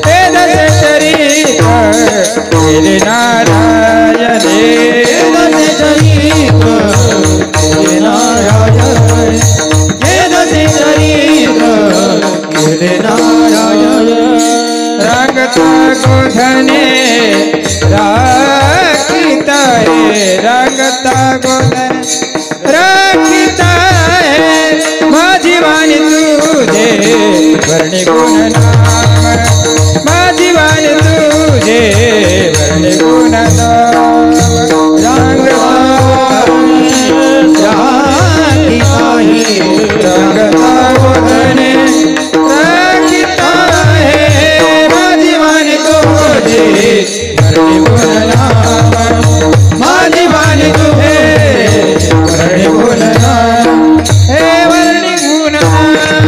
हे दशे चरित्र केले नारायण, हे दशे चरित्र केले नारायण, हे दशे चरित्र केले नारायण. रंगता गोधने राखिता है, रंगता गोधन राखिता है, माझी वाणी तुझे वर्णे गुण नाम, माझी वाणी तुझे वर्णे गुण नाम. रंगता गोधने राखिता है, माझी वाणी तुझे वर्णे गुण नाम, माझी वाणी तुझे वर्णे गुण नाम, हे वर्णे गुण नाम.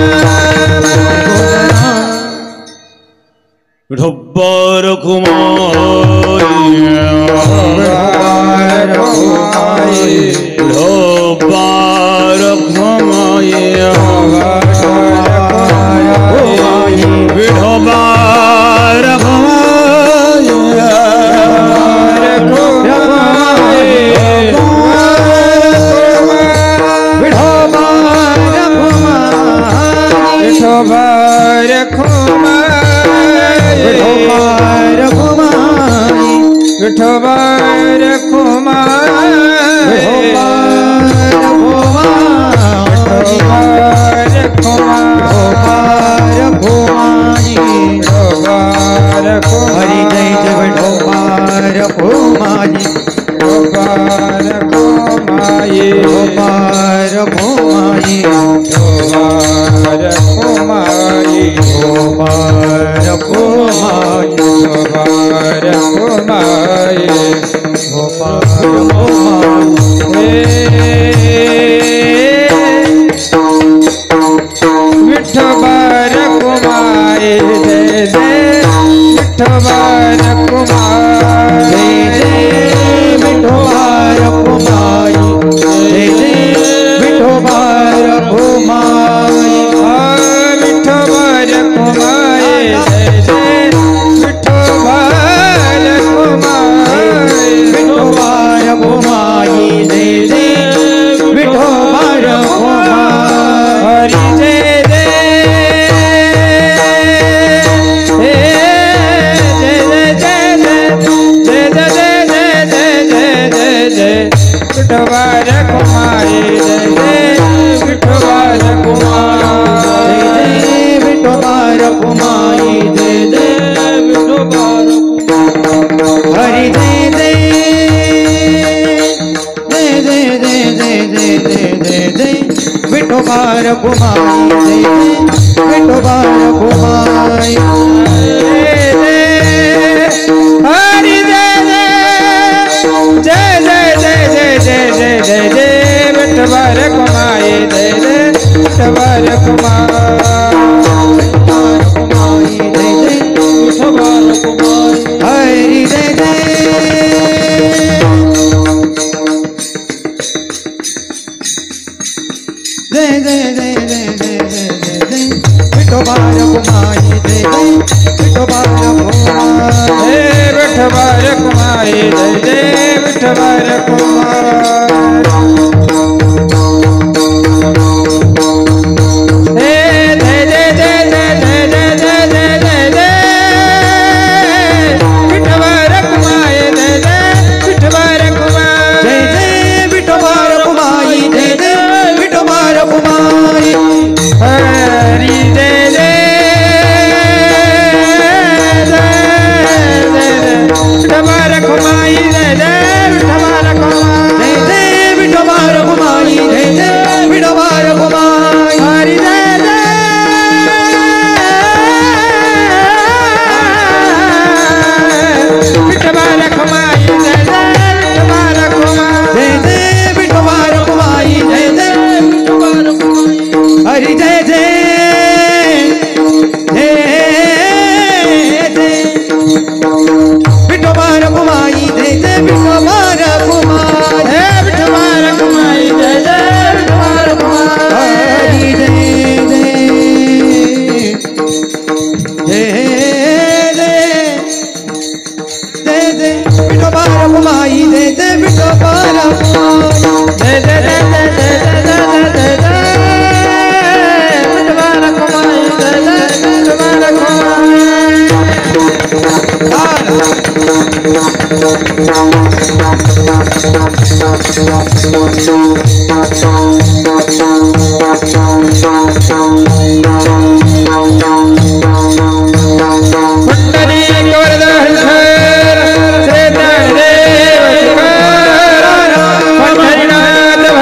विठोबा रखुमाई विठोबा रखुमाई विठोबा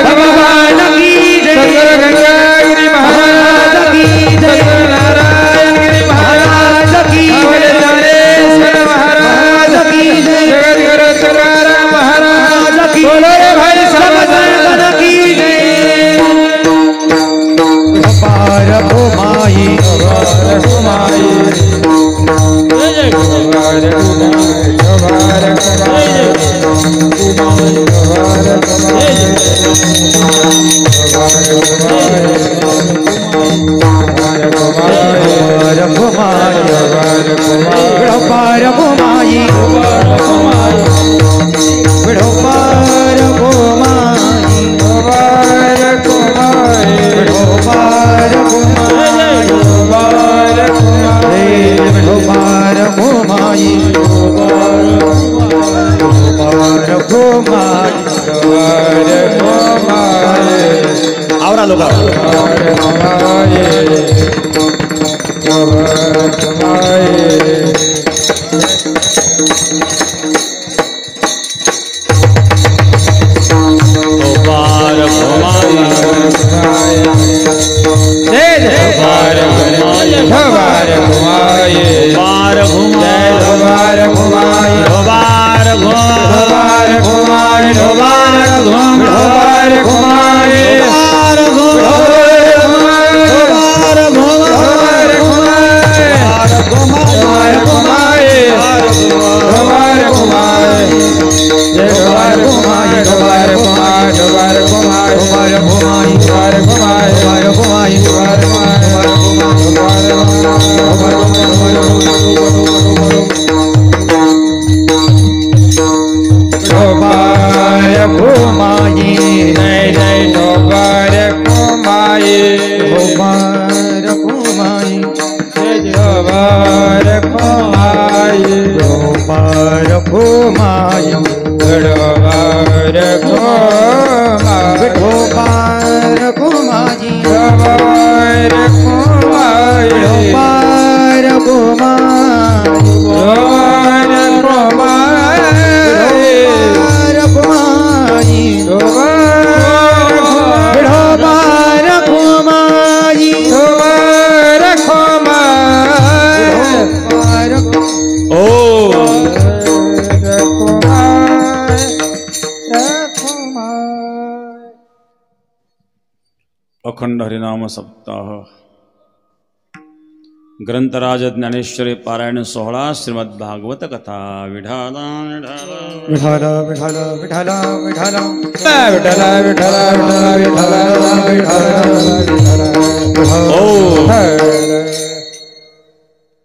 भगवान घुमाई विठोबार घुमाई विठोबार घुमाई विठोबार घुमाई विठोबार घुमाई विठोबार घुमाई आवरा लोक अखंड हरिनाम सप्ताह ग्रंथराज ज्ञानेश्वरी पारायण सोहळा श्रीमद भागवत कथा विठाला विठाला विठाला विठाला विठाला विठाला विठाला विठाला विठाला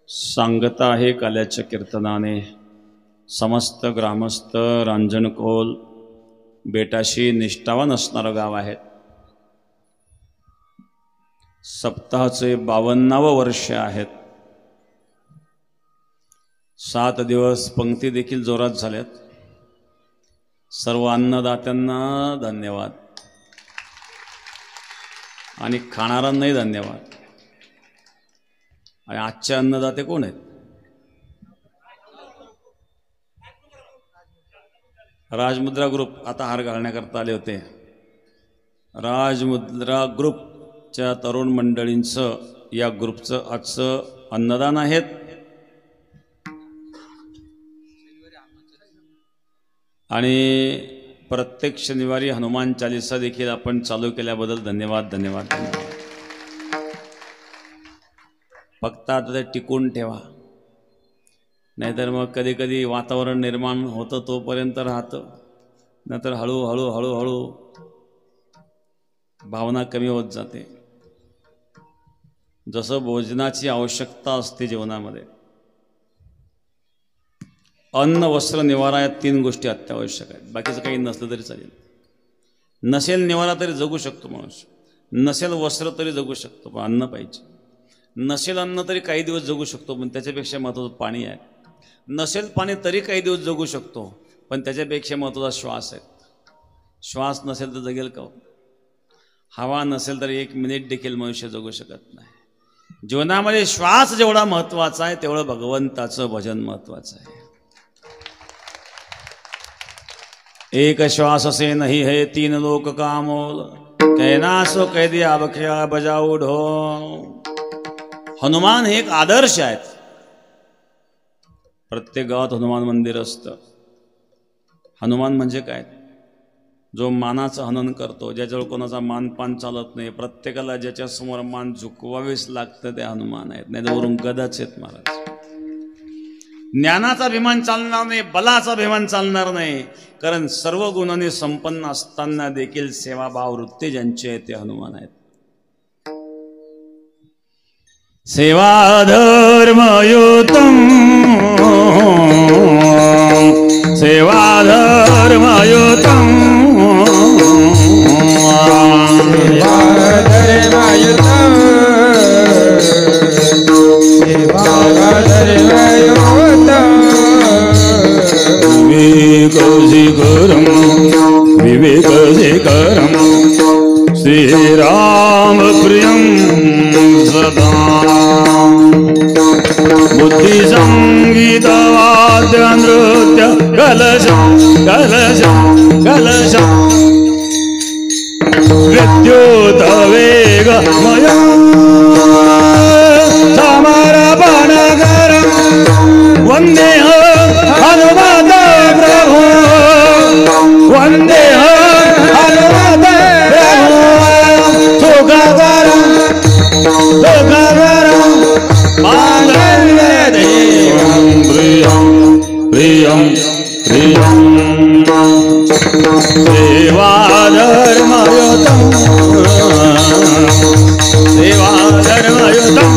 सांगता आहे काल्याच्या कीर्तनाने समस्त ग्रामस्थ रांजणकोल बेटाशी निष्ठावान असणारं गाव आहे. सप्ताहाचे 52वं वर्ष आहेत. 7 दिवस पंक्ती देखील जोरात झाल्यात. सर्व अन्नदात्यांना धन्यवाद आणि खाणाऱ्यांनाही धन्यवाद. आणि आजचे अन्नदाते कोण आहेत? राजमुद्रा ग्रुप आता हार घालण्याकरता आले होते. राजमुद्रा ग्रुपच्या तरुण मंडळींचं या ग्रुपचं आजचं अन्नदान आहेत. आणि प्रत्येक शनिवारी हनुमान चालीसा देखील आपण चालू केल्याबद्दल धन्यवाद धन्यवाद धन्यवाद. फक्त आता ते टिकून ठेवा, नाहीतर मग कधी कधी वातावरण निर्माण होतं तोपर्यंत राहतं, नंतर हळूहळू हळूहळू भावना कमी होत जाते. जसं भोजनाची आवश्यकता असते जीवनामध्ये, अन्न वस्त्र निवारा या 3 गोष्टी अत्यावश्यक आहेत. बाकीचं काही नसलं तरी चालेल. नसेल निवारा तरी जगू शकतो माणूस, नसेल वस्त्र तरी जगू शकतो, पण अन्न पाहिजे. नसेल अन्न तरी काही दिवस जगू शकतो, पण त्याच्यापेक्षा महत्त्वाचं पाणी आहे. नसेल पाणी तरी काही दिवस जगू शकतो, पण त्याच्यापेक्षा महत्त्वाचा श्वास आहे. श्वास नसेल तर जगेल का? हवा नसेल तर 1 मिनिट देखील मनुष्य जगू शकत नाही. जीवनामध्ये श्वास जेवढा महत्त्वाचा आहे तेवढं भगवंताचं भजन महत्त्वाचं आहे. एक श्वास से नहीं है 3 लोक का मोल, कहना सो कह दिया बखिया बजाऊ ढोल. हनुमान हे एक आदर्श आहेत. प्रत्येक गावात हनुमान मंदिर असतं. हनुमान म्हणजे काय? जो मानाचं हनन करतो, ज्याच्यावर कोणाचा मानपान चालत नाही, प्रत्येकाला ज्याच्या समोर मान झुकवावेच लागतं, ते हनुमान आहेत. नाही तर वरून गदाच आहेत महाराज. ज्ञानाचा अभिमान चालणार नाही, बलाचा अभिमान चालणार नाही, कारण सर्व गुणांनी संपन्न असताना देखील सेवाभाव वृत्ती ज्यांची आहे ते हनुमान आहेत. सेवा धर्मयुतम सेवाधर्मयुतं विवेकशिखरं विवेकशिखरं श्रीरामप्रियं सदा बुद्धिसंगीतवाद्यनृत्य कलशं कलशं कलशं विद्युतवेगमयं समर्पणकरं वन्देऽहं हनुमत प्रभु वन्देऽहं हनुमत प्रभु सुखकरं सुखकरं माङ्गल्यदेवं प्रियं प्रियं प्रियं सेवाधर्मयुतं सेवाधर्मयुतं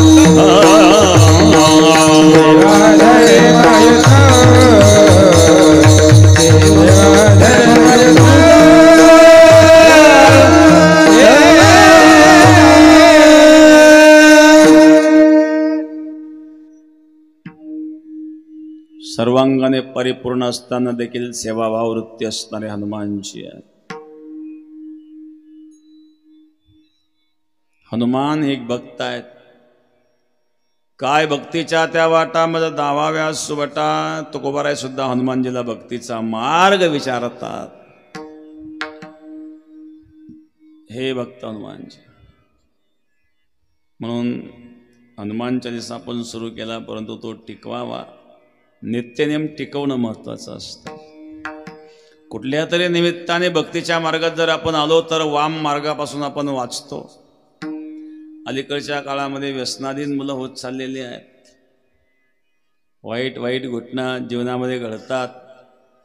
सर्वांगाने परिपूर्ण असताना देखील सेवाभाव वृत्ती असणारे हनुमानजी आहे. हनुमान एक भक्त आहेत. काय भक्तीच्या त्या वाटामध्ये दावाव्या सुवटा. तुकोबाराय सुद्धा हनुमानजीला भक्तीचा मार्ग विचारतात. हे भक्त हनुमानजी म्हणून हनुमान चालीसा आपण सुरू केला, परंतु तो टिकवावा. नित्यनेम टिकवणं महत्वाचं असतं. कुठल्या तरी निमित्ताने भक्तीच्या मार्गात जर आपण आलो तर वाम मार्गापासून आपण वाचतो. अलीकडच्या काळामध्ये व्यसनाधीन मुलं होत चाललेली आहेत. वाईट वाईट घटना जीवनामध्ये घडतात.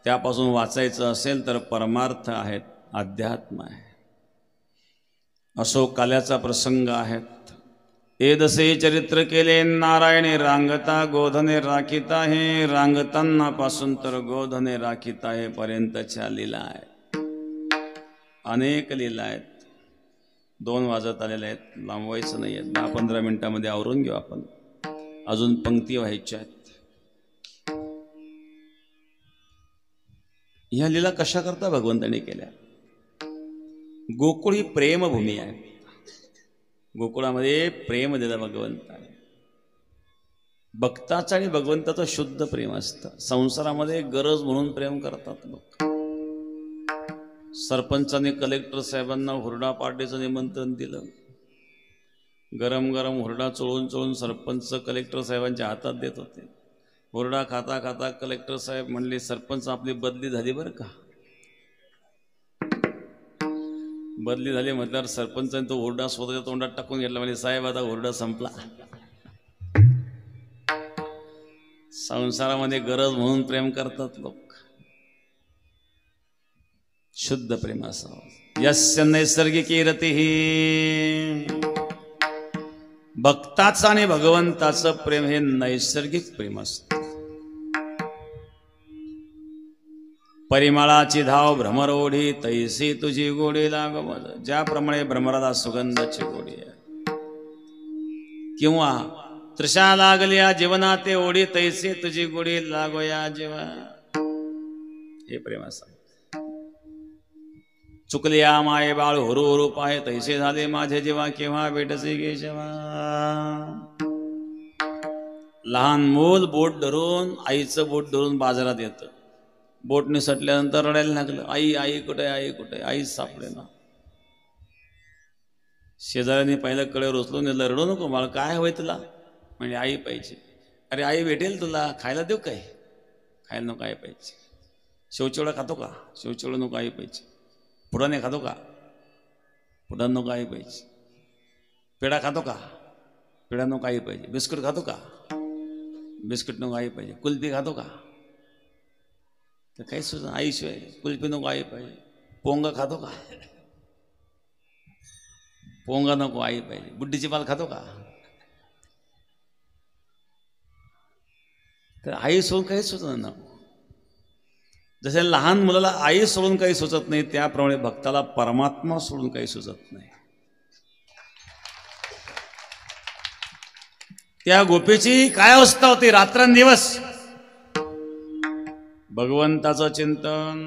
त्यापासून वाचायचं असेल तर परमार्थ आहेत, अध्यात्म आहे. असो काल्याचा प्रसंग आहेत. एदसे चरित्र केले नारायणे रांगता गोधने राखिता हे. रांगताना पासून तर गोधने राखिता हे पर्यंतच्या लीला आहेत. अनेक लीला आहेत. 2 वाजत आलेले आहेत. लांबवायचं नाही आहे. 10-15 मिनिटांमध्ये आवरून घेऊ आपण. अजून पंक्ती व्हायच्या आहेत. ह्या लीला कशा करता भगवंताने केल्या. गोकुळ ही प्रेमभूमी आहे. गोकुळामध्ये प्रेम दिलं भगवंताने. भक्ताचं आणि भगवंताचं शुद्ध प्रेम असतं. संसारामध्ये गरज म्हणून प्रेम करतात लोक. सरपंचाने कलेक्टर साहेबांना हुरडा पार्टीचं निमंत्रण दिलं. गरम गरम हुरडा चोळून चोळून सरपंच कलेक्टर साहेबांच्या हातात देत होते. हुरडा खाता खाता कलेक्टर साहेब म्हणले, सरपंच आपली बदली झाली बरं का. बदली झाली म्हटल्यावर सरपंचाने तो हुरडा स्वतःच्या तोंडात टाकून घेतला. म्हणजे साहेब आता हुरडा संपला. संसारामध्ये गरज म्हणून प्रेम करतात लोक. शुद्ध प्रेम असावं. यस्य नैसर्गिकी रतिही. भक्ताचं आणि भगवंताचं प्रेम हे नैसर्गिक प्रेम असतं. परिमळाची धाव भ्रमर ओढी तैसी तुझी गोडी लाग मज. ज्याप्रमाणे भ्रमराला सुगंधाची गोडी आहे, किंवा तृषा लागली या जीवनाते ओढी तैसी तुझी गोडी लागो या जीवा. हे प्रेम असं. चुकली या माये बाळ हुरू हुरू पाहे तैसे झाले माझे जीवा केव्हा भेटसे गे जेव्हा. लहान मूल बोट धरून आईचं बोट धरून बाजारात येतं. बोट निसटल्यानंतर रडायला लागलं, आई आई कुठे, आई कुठे. आई सापडे ना. शेजाऱ्यांनी पहिलं कळे रोचलून नेलं. रडू नको मला, काय हवंय तुला. म्हणजे आई पाहिजे. अरे आई भेटेल तुला, खायला देऊ काय. खायला नको, आई पाहिजे. शेवचिवडा खातो का. शेवचिवडा नको, आई पाहिजे. पुडाने खातो का. पुडा नको, आई पाहिजे. पेढा खातो का. पेढा नको, आई पाहिजे. बिस्कुट खातो का. बिस्कुट नको, आई पाहिजे. कुल्फी खातो का. तर काही सुद्धा आईशिवाय. कुल्फी नको, आई पाहिजे. पोंगा खातो का. पोंगा नको, आई पाहिजे. बुड्डीची पाल खातो का. तर आई सोडून काही सुचत ना. जसे लहान मुलाला आई सोडून काही सुचत नाही, त्याप्रमाणे भक्ताला परमात्मा सोडून काही सुचत नाही. त्या गोपीची काय अवस्था होती रात्रंदिवस भगवंताचं चिंतन.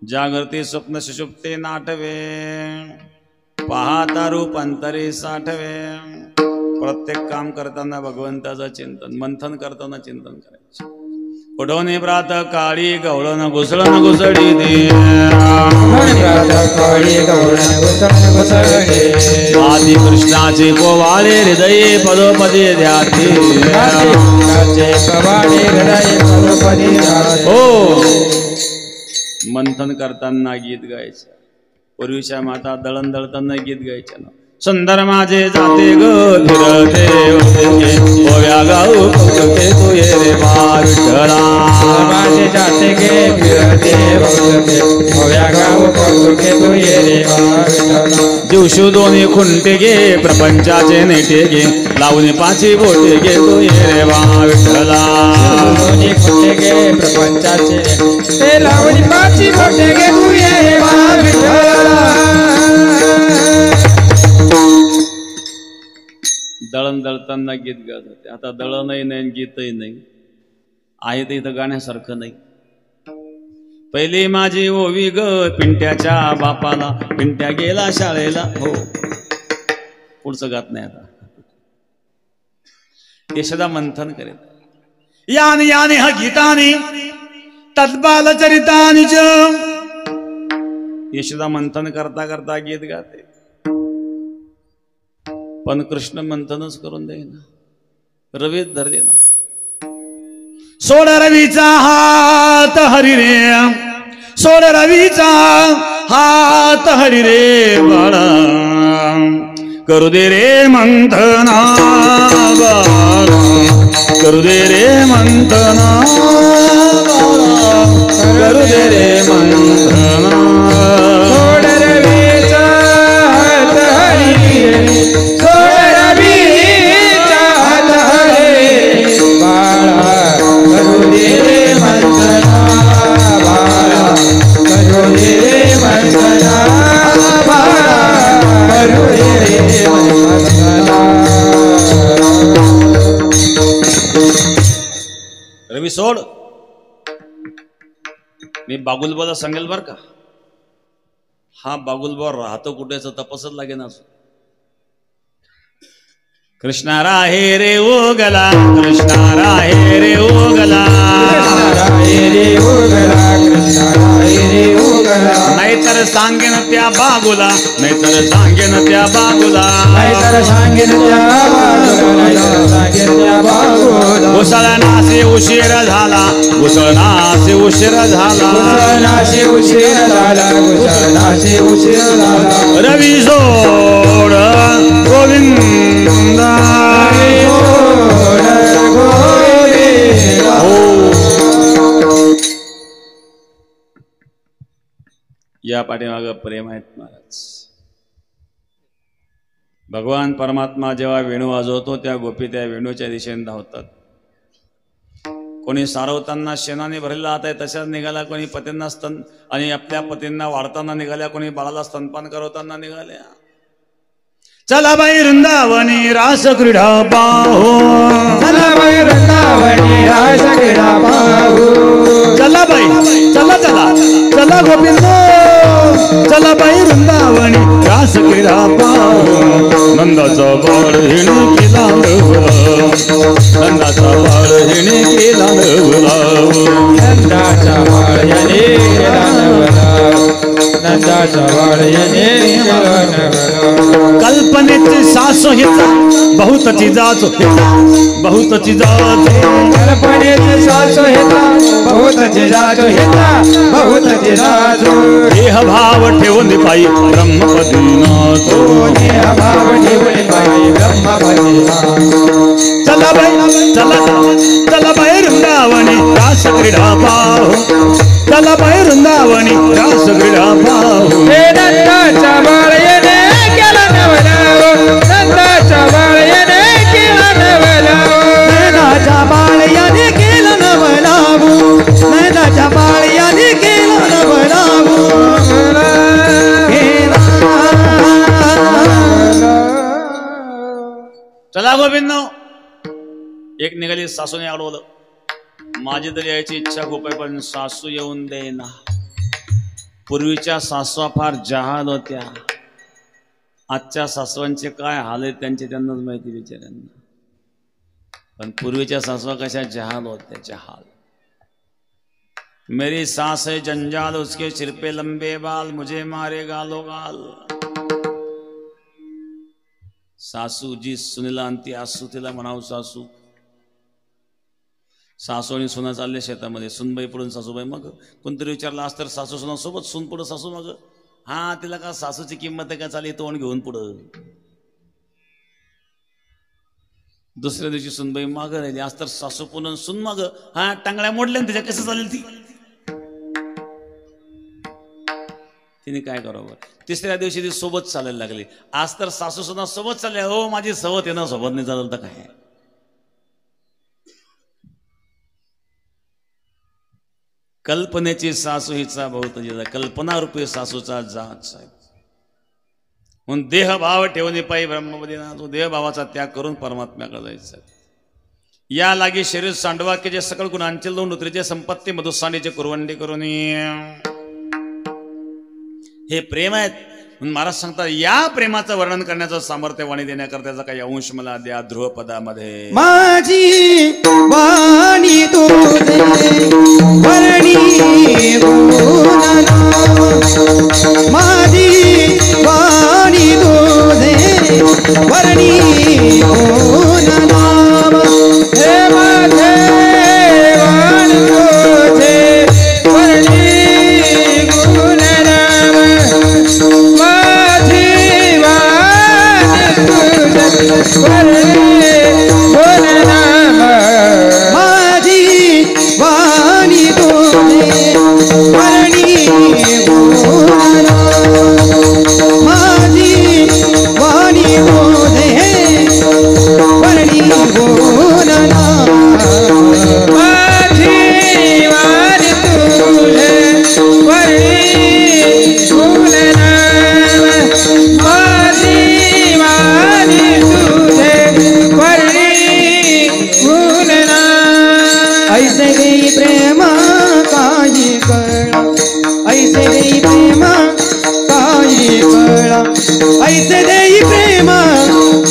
जागृती स्वप्न सुषुप्ते नाटवे, पाहता रूपांतरी साठवे. प्रत्येक काम करताना भगवंताचं चिंतन, मंथन करताना चिंतन करायचं. उठवणे प्रात काळी गवळण घुसळण घुसळी दे, आदि कृष्णाचे पोवाळे हृदये पदोपदी ध्याती. हो, मंथन करताना गीत गायचं. पूर्वीच्या माता दळण दळताना गीत गायच्या ना. सुंदर माझे जाते ग फिरते ओव्या गाऊ कौतुके तू ये रे बा विठ्ठला. माझे जाते गे फिरते ओव्या गाऊ कौतुके तू ये रे बा विठ्ठला. दिवशी दोन्ही खुंटे गे प्रपंचाचे नेटे गे, लावून पाची बोटे गे तू ये रे बा विठ्ठला. दोन्ही खुंटे गे प्रपंचाचे ते लावून पाची बोटे गे तू ये रे बा विठ्ठला. दळण दळताना गीत गात होते. आता दळणही नाही गीतही नाही आहे, ते इथं गाण्यासारखं नाही. पहिली माझी ओवी ग पिंट्याच्या बापाला, पिंट्या गेला शाळेला. हो, पुढचं गात नाही आता. यशोदा मंथन करीत यानी यानी हा गीतानी तद्बाल चरितानी. यशोदा मंथन करता करता गीत गाते, पण कृष्ण मंथनच करून देईना, रवीत धरले ना. सोड रवीचा हात हरी रे, सोड रवीचा हात हरी रे बाळा, करू दे रे मंथना बाळा, करू दे रे मंथना बाळा, करू दे रे मंथना. सोड रवीचा हात हरी रे, रवी सोड. मी बागुलबाला सांगेल बर का, हा बागुलबा राहतो कुठेच तपासच लागेना. कृष्णा राहे रे ओगला, कृष्णा राहे रे ओगला, नाहीतर सांगेन त्या बागुला, नाहीतर सांगेन त्या बागुला, नाहीतर सांगेन त्या बागुला. घुसळणासे उशीर झाला, घुसळणासे उशीर झाला, घुसळणासे उशीर झाला, घुसळणासे उशीर झाला. रवी सोड गोविंद. या पाठीमागं प्रेम आहेत महाराज. भगवान परमात्मा जेव्हा वेणू वाजवतो त्या गोपी त्या वेणूच्या दिशेने धावतात. कोणी सारवताना शेणाने भरलेला हात आहे तशाच निघाला, कोणी पतींना स्तन आणि आपल्या पतींना वाढताना निघाल्या, कोणी बाळाला स्तनपान करवताना निघाल्या. चला बाई वृंदावनी रास क्रीडा पाहू, चला बाई वृंदावनी रास क्रीडा पाहू. चला बाई चला चला चला गोविंद, चला बाई वृंदावनी रास क्रीडा पाहू. नंदाचा बाळ हिणी केला नवला, नंदाचा बाळ हिणी केला नवला, नंदाचा बाळ याने केला नवला, नंदाचा बाळ याने केला नवला. कल्पनेची सासू हिचा बहुतची जाचो, बहुतची जाचो, कल्पनेची सासू हिचा बहुतची जाचो, हिचा बहुतची जाचो. देह भाव ठेवून पायी ब्रह्मपदी नाचो, देह भाव ठेवून पायी ब्रह्मपदी नाचो. चला बाई चला चला बाई वृंदावनी रास क्रीडा पाहू, चला बाई वृंदावनी रास क्रीडा पाहू. नंदाचा बाळ याने केला नवला, नंदाचा बाळ याने केला नवला, नंदाचा बाळ याने एक निघाली सासूने अडवलं. माझी तरी यायची इच्छा खूप आहे पण सासू येऊन देईना. पूर्वीच्या सासवा फार जहाल होत्या. आजच्या सासवांचे काय हाल आहेत त्यांचे त्यांनाच माहिती बिचाऱ्यांना. पण पूर्वीच्या सासवा कशा जहाल होत्या. जहाल. मेरी सास है जंजाल उसके सिर पे लंबे बाल मुझे मारे गालो गाल. सासू जी सुनेला अंती आसू तिला म्हणाव सासू. सासू आणि सुना चालले शेतामध्ये. सुनबाई पुढून सासूबाई मग. कोणतरी विचारला आज तर सासू सुना सोबत सून पुढं सासू मग. हा तिला का सासूची किंमत आहे का चालेल तोंड घेऊन पुढं. दुसऱ्या दिवशी सुनबाई मागं राहिली. आज तर सासू पुन्हा सुन माग. हा टांगड्या मोडल्या तिच्या कसं चालेल ती. तिने काय करावं. तिसऱ्या दिवशी ती सोबत चालायला लागली. आज तर सासू सुना सोबत चालल्या. हो माझी सवत आहे ना सोबत नाही चाललं तर काय. कल्पनेची सासू हिचा बहुत जिजा. कल्पना रूपी सासूचा जात साहेब. म्हणून देहभाव ठेवणे पाहिजे ब्रह्ममध्ये ना. तो देहभावाचा त्याग करून परमात्म्याकडे जायचं. या लागी शरीर सांडवा की जे सकळ गुणांचे दोन उतरीचे संपत्ती मधुसांडीचे कुरवंडी करून. हे प्रेम आहेत. म्हणून महाराज सांगतात या प्रेमाचं वर्णन करण्याचं सामर्थ्य वाणी देण्याकरताचा काही अंश मला द्या ध्रुवपदामध्ये. माझी वाणी तुझे वर्णी गुणनाम. माझी वाणी तुझे वर्णी गुणनाम. हे माझे वाण तुझे वर्णी गुणनाम. माझी वाणी तुझे वर्णी गुणनाम. माझी वाणी तुझे वर्णी गुणनाम. माझी वाणी तुझे वर्णी गुणनाम. माझी वाणी तुझे वर्णी गुणनाम. माझी वाणी तुझे वर्णी गुणनाम. ऐसे देई प्रेम काही कळा. ऐसे देई प्रेम काही कळा. ऐसे देई प्रेम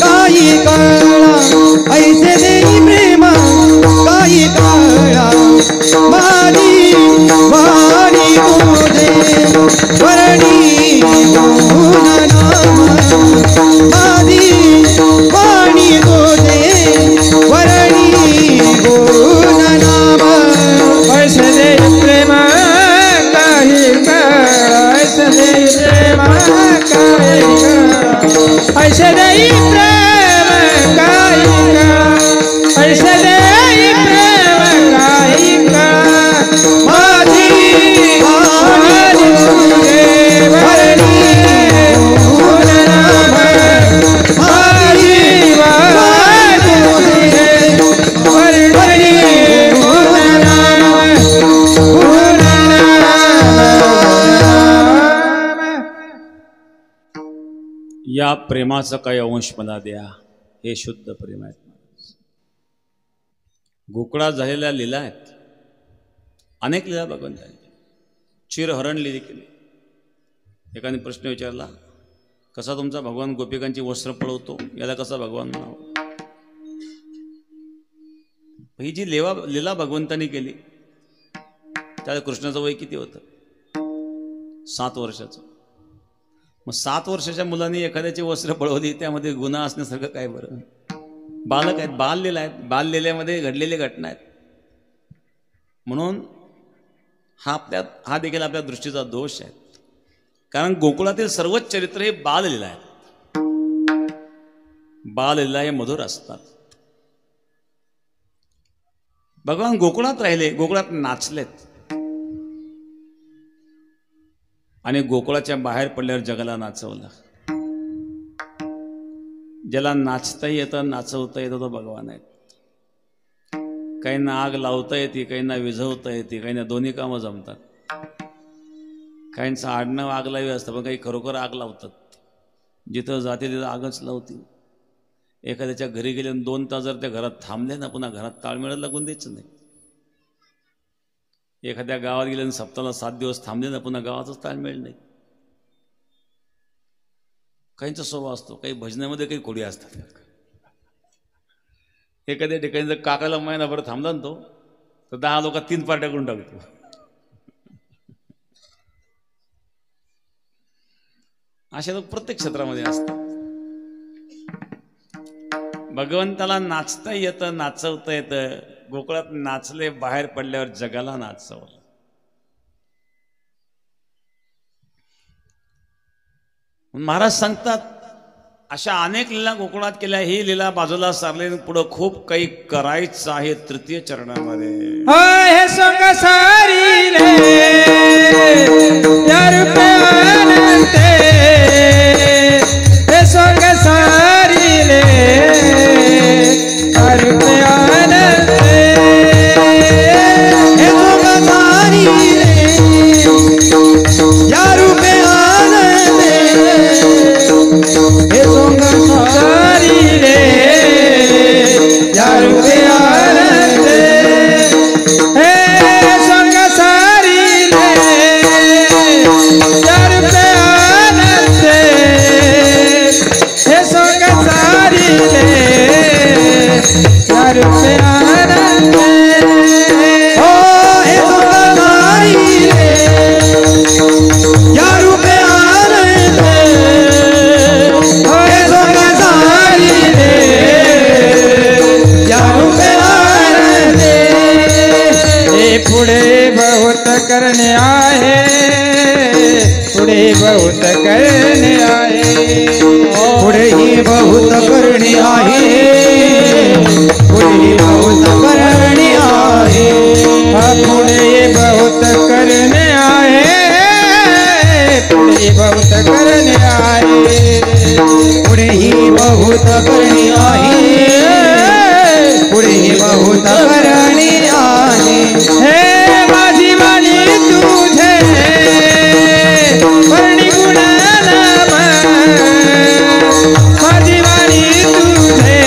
काही कळा. ऐसे देई प्रेम काही कळा. माझी वाणी तुझे वर्णी गुणनाम. माझी वाणी तुझे वर्णी गुणनाम. ऐसे देई प्रेम काही कळा. ऐसे देई प्रेम काही कळा. ऐसे देई प्रेम काही कळा. ऐसे देई प्रेम काही कळा. माझी वाणी तुझे वर्णी गुणनाम. माझी वाणी तुझे वर्णी गुणनाम. या प्रेमाचा काही अंश मला द्या. हे शुद्ध प्रेम आहे. गोकुळात झालेल्या लीला आहेत. अनेक लीला भगवंतांनी. चिरहरण लीला केली. एकाने प्रश्न विचारला कसा तुमचा भगवान गोपिकांची वस्त्र पळवतो याला कसा भगवान म्हणावं. ही जी लीला भगवंतांनी केली त्याला कृष्णाचं वय किती होतं. 7 वर्षाचं. मग 7 वर्षाच्या मुलांनी एखाद्याची वस्त्र पळवली त्यामध्ये गुन्हा असण्यासारखं काय बरं. बालक आहेत. बाललीला आहेत. बाललीलेमध्ये घडलेल्या घटना आहेत. म्हणून हा देखील आपल्या दृष्टीचा दोष आहे. कारण गोकुळातील सर्वच चरित्र हे बाललीला आहेत. बाललीला हे मधुर असतात. भगवान गोकुळात राहिले. गोकुळात नाचलेत. आणि गोकुळाच्या बाहेर पडल्यावर जगाला नाचवलं. ज्याला नाचता येतं नाचवता येतं तो भगवान आहे. काहींना आग लावता येते, काहींना विझवता येते, काहींना दोन्ही कामं जमतात. काहींचं आडनाव आग लावी असतं पण काही खरोखर आग लावतात. जिथं जाते तिथं आगच लावतील. एखाद्याच्या घरी गेले 2 तास जर त्या घरात थांबले ना, पुन्हा घरात ताळमेळ लागून द्यायचं नाही. एखाद्या गावात गेले सप्ताहाला 7 दिवस थांबले ना, पुन्हा गावाचाच ताळमेळ नाही. काहींचा स्वभाव असतो, काही भजनामध्ये काही खोडी असतात. एखाद्या ठिकाणी जर काकाला महिनाभर थांबला ना तो, तर 10 लोक 3 पार्ट्या करून टाकतो. असे लोक प्रत्येक क्षेत्रामध्ये असतात. भगवंताला नाचता येतं, नाचवता येतं. गोकुळात नाचले, बाहेर पडल्यावर जगाला नाचवलं. महाराज सांगतात अशा अनेक लीला गोकुळात केल्या. ही लीला बाजूला सारली, पुढं खूप काही करायचं आहे. तृतीय चरणामध्ये हे संग सारीले या रूपे आनंदे, हे संग सारीले या रूपे आनंदे, हे संग सारीले या रूपे आनंदे, हे संग सारीले या रूपे आनंदे, हे संग सारीले या रूपे आनंदे, हे संग सारीले या रूपे आनंदे, हो हे संग सारीले या रूपे आनंदे, हो हे संग सारीले या रूपे आनंदे. हे पुढे बहुत करणे आहे, पुढे बहुत करणे आहे, पुढेही बहुत करणे आहे, पुढे बहुत करणे आहे, पुढे बहुत करणे आहे, पुढे बहुत करणे आहे, पुढेही बहुत करणे आहे, पुढे बहुत करणे आहे. हे माझी वाणी तुझे वर्णी गुण नाम, माझी वाणी तुझे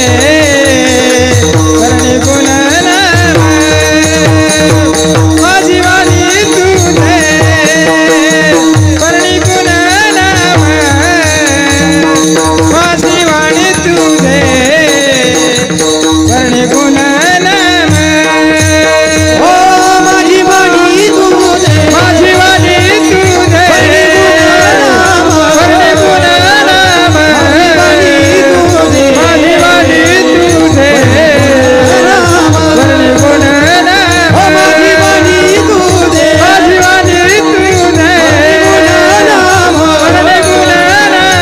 वर्णी गुण नाम, माझी वाणी तुझे वर्णी गुण नाम, माझी वाणी तुझे वर्णी गुण नाम, हो माझी वाणी तुझे, माझी वाणी तुझे वर्णी गुण नाम, माझी वाणी तुझे, माझी वाणी तुझे वर्णी गुण नाम, हो माझी वाणी तुझे, माझी वाणी तुझे वर्णी गुण नाम,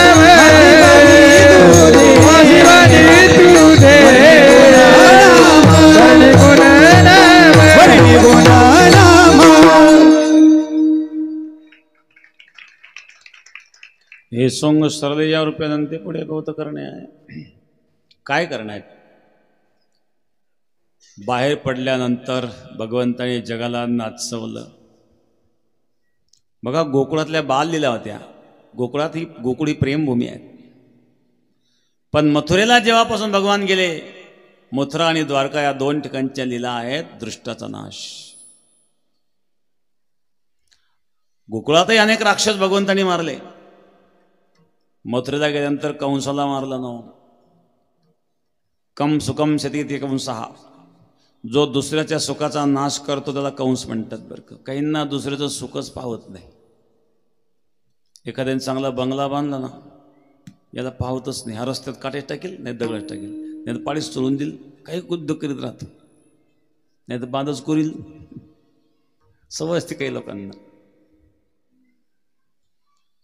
माझी वाणी तुझे वर्णी गुण नाम, वर्णी गुण नाम. हे सोंग सरले या रूपानंते पुढे बहुत करणे आहे. काय करणार? बाहेर पडल्यानंतर भगवंताने जगाला नाचवलं. बघा गोकुळातल्या बाललीला होत्या. गोकुळात ही गोकुळी प्रेमभूमी आहे. पण मथुरेला जेव्हापासून भगवान गेले, मथुरा आणि द्वारका या 2 ठिकाणच्या लीला आहेत दृष्टाचा नाश. गोकुळातही अनेक राक्षस भगवंतांनी मारले. मथुरेला गेल्यानंतर कंसाला मारलं ना. कम सुकम शती कंसहा, जो दुसऱ्याच्या सुखाचा नाश करतो त्याला कंस म्हणतात. बरं का, काहींना दुसऱ्याचं सुखच पाहत नाही. एखाद्याने चांगला बंगला बांधला ना, याला पाहतच नाही. हा रस्त्यात काटेच टाकेल, नाही दगडच टाकेल, नाही तर पाळीच चोरून देईल, काही उद्योग करीत राहतो, नाही तर बांधच करील. सवय असते काही लोकांना.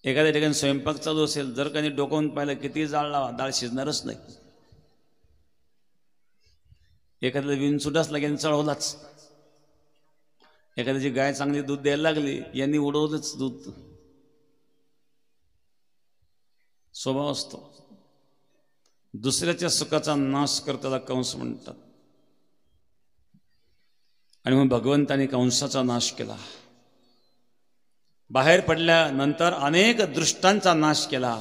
एखाद्या ठिकाणी स्वयंपाक चालू असेल, जर काही डोकावून पाहिलं किती जाळ लावा, डाळ शिजणारच नाही. एखाद्याला विनसुटाच लागेल, चढवलाच. एखाद्याची गाय चांगली दूध द्यायला लागली, यांनी उडवलंच दूध. स्वभाव असतो. दुसऱ्याच्या सुखाचा नाश करताना कंस म्हणतात. आणि मग भगवंताने कंसाचा नाश केला. बाहेर पडल्यानंतर अनेक दृष्टांचा नाश केला.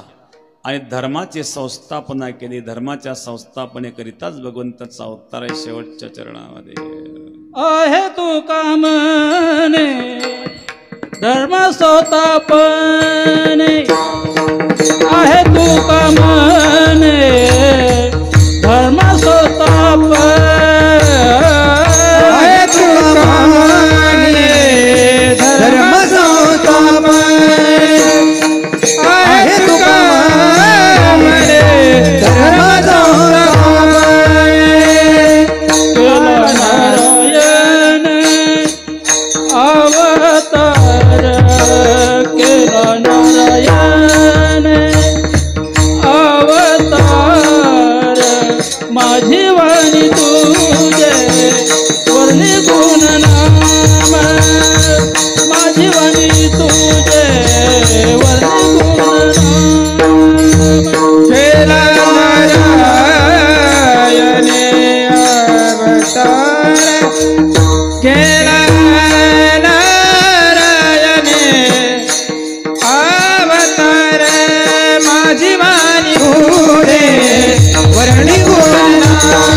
आणि धर्माची संस्थापना केली. धर्माच्या संस्थापनेकरिताच भगवंताचा अवतार आहे शेवटच्या चरणामध्ये. आहे तू कामने धर्म संस्थापने, आहे तू कामने धर्म संस्थापने, आहे तू कामने धर्म संस्थापने, आहे तू कामने धर्म संस्थापने. अवतार केला नारायण अवतार, माझी वाणी तुझे वर्णी गुण नाम, माझी वाणी तुझे वर्णी गुण नाम. केला नारायण अवतार, केला माझी वाणी तुझे वर्णी गुण नाम,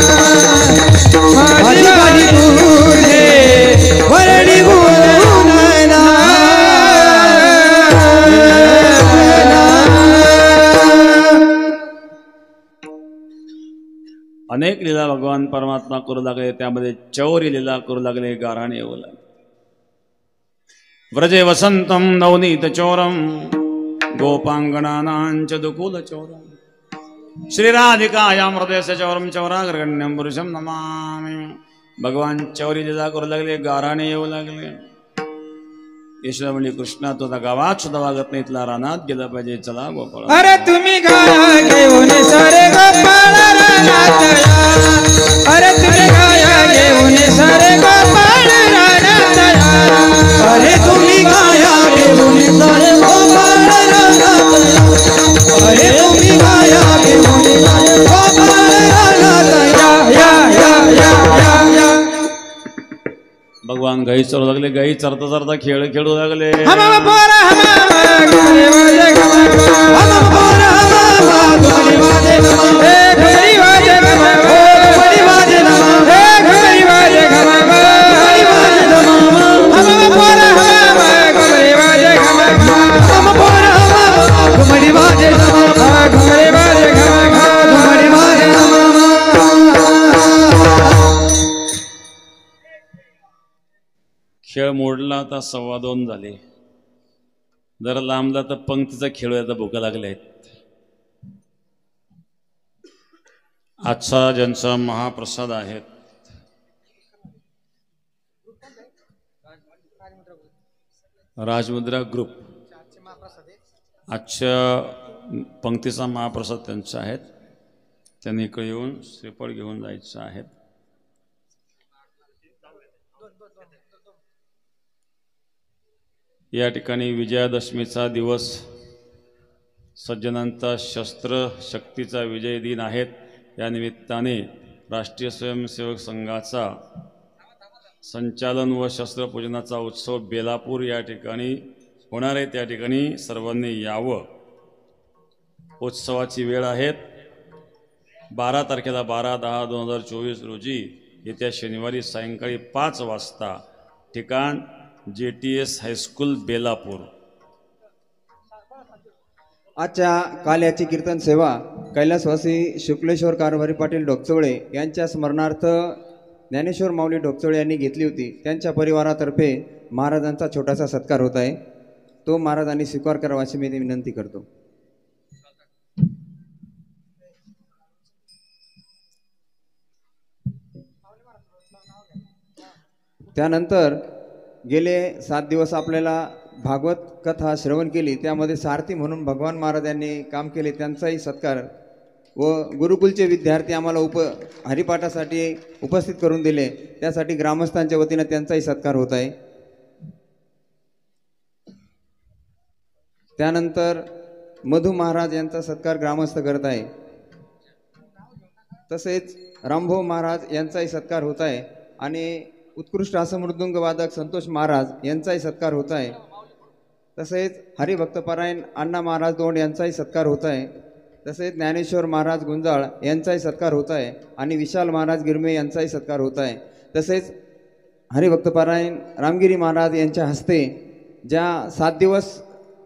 माझी वाणी तुझे वर्णी गुण नाम. अनेक लीला भगवान परमात्मा करू लागले. त्यामध्ये चौरी लीला करू लागले, गाराणे येऊ लागले. व्रजे वसंतम नवनीत चौरम गोपांगणानांच दुकूल चौरम, श्रीराधिकायां हृदयस्य चौरम चौराग्रगण्यं पुरुषं नमामि. भगवान चौरी लीला करू लागले, गाराणे येऊ लागले. यशोदा म्हणजे कृष्णा तुझा गावात सुद्धा वागत नाही, तुला रानात गेला पाहिजे, चला गोपाळ. अरे तुम्ही गाया घेऊन सारे गोपाळ रानात या, अरे तुम्ही गाया घेऊन सारे गोपाळ रानात या, अरे तुम्ही गाया घेऊन सारे गोपाळ रानात या, अरे तुम्ही गाया घेऊन सारे गोपाळ रानात या, या या या या. भगवान गाई चरू लागले. गाई चरता चरता खेळ खेळू लागले. खेळ मोडला आता 2:15 झाले. जरा लांबला तर पंक्तीचा खेळ आता भुका लागल्या आहेत. आजचा ज्यांचा महाप्रसाद आहेत राजमुद्रा ग्रुप, आजच्या पंक्तीचा महाप्रसाद त्यांचा आहेत. त्यांनी इकडे येऊन श्रीफळ घेऊन जायचं आहेत. या ठिकाणी विजयादशमीचा दिवस, सज्जनांचा शस्त्र शक्तीचा विजय दिन आहेत. या निमित्ताने राष्ट्रीय स्वयंसेवक संघाचा संचालन व शस्त्रपूजनाचा उत्सव बेलापूर या ठिकाणी होणार आहे. त्या ठिकाणी सर्वांनी यावं. उत्सवाची वेळ आहेत 12 तारखेला 12/10/2024 रोजी येत्या शनिवारी सायंकाळी 5 वाजता. ठिकाण JTS हायस्कूल बेलापूर. आजच्या काल्याची कीर्तन सेवा कैलासवासी शुक्लेश्वर कारभारी पाटील डोकचवळे यांच्या स्मरणार्थ ज्ञानेश्वर माऊली डोकचवळे यांनी घेतली होती. त्यांच्या परिवारातर्फे महाराजांचा छोटासा सत्कार होत आहे. तो महाराजांनी स्वीकार करावा अशी मी विनंती करतो. त्यानंतर गेले 7 दिवस आपल्याला भागवत कथा श्रवण केली. त्यामध्ये सारथी म्हणून भगवान महाराज यांनी काम केले, त्यांचाही सत्कार व गुरुकुलचे विद्यार्थी आम्हाला हरिपाठासाठी उपस्थित करून दिले, त्यासाठी ग्रामस्थांच्या वतीने त्यांचाही सत्कार होत आहे. त्यानंतर मधु महाराज यांचा सत्कार ग्रामस्थ करत आहे. तसेच रामभाऊ महाराज यांचाही सत्कार होत आहे आणि उत्कृष्ट असं मृदुंग वादक संतोष महाराज यांचाही सत्कार होत आहे. तसेच हरिभक्तपरायण अण्णा महाराज दोंड यांचाही सत्कार होत आहे. तसेच ज्ञानेश्वर महाराज गुंजाळ यांचाही सत्कार होत आहे आणि विशाल महाराज गिरमे यांचाही सत्कार होत आहे. तसेच हरिभक्तपरायण रामगिरी महाराज यांच्या हस्ते ज्या 7 दिवस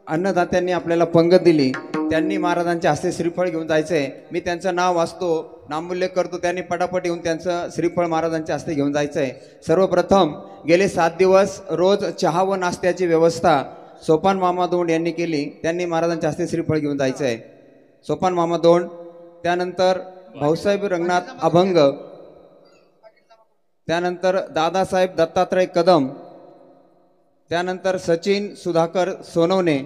अन्नदात्यांनी आपल्याला पंगत दिली त्यांनी महाराजांच्या हस्ते श्रीफळ घेऊन जायचं आहे. मी त्यांचं नाव वाचतो, नामोल्लेख करतो, त्यांनी पटापट येऊन त्यांचं श्रीफळ महाराजांच्या हस्ते घेऊन जायचं आहे. सर्वप्रथम गेले 7 दिवस रोज चहा व नाश्त्याची व्यवस्था सोपान मामा दोंड यांनी केली. त्यांनी महाराजांच्या हस्ते श्रीफळ घेऊन जायचं आहे. सोपान मामा दोंड, त्यानंतर भाऊसाहेब रंगनाथ अभंग, त्यानंतर दादासाहेब दत्तात्रय कदम, त्यानंतर सचिन सुधाकर सोनवणे,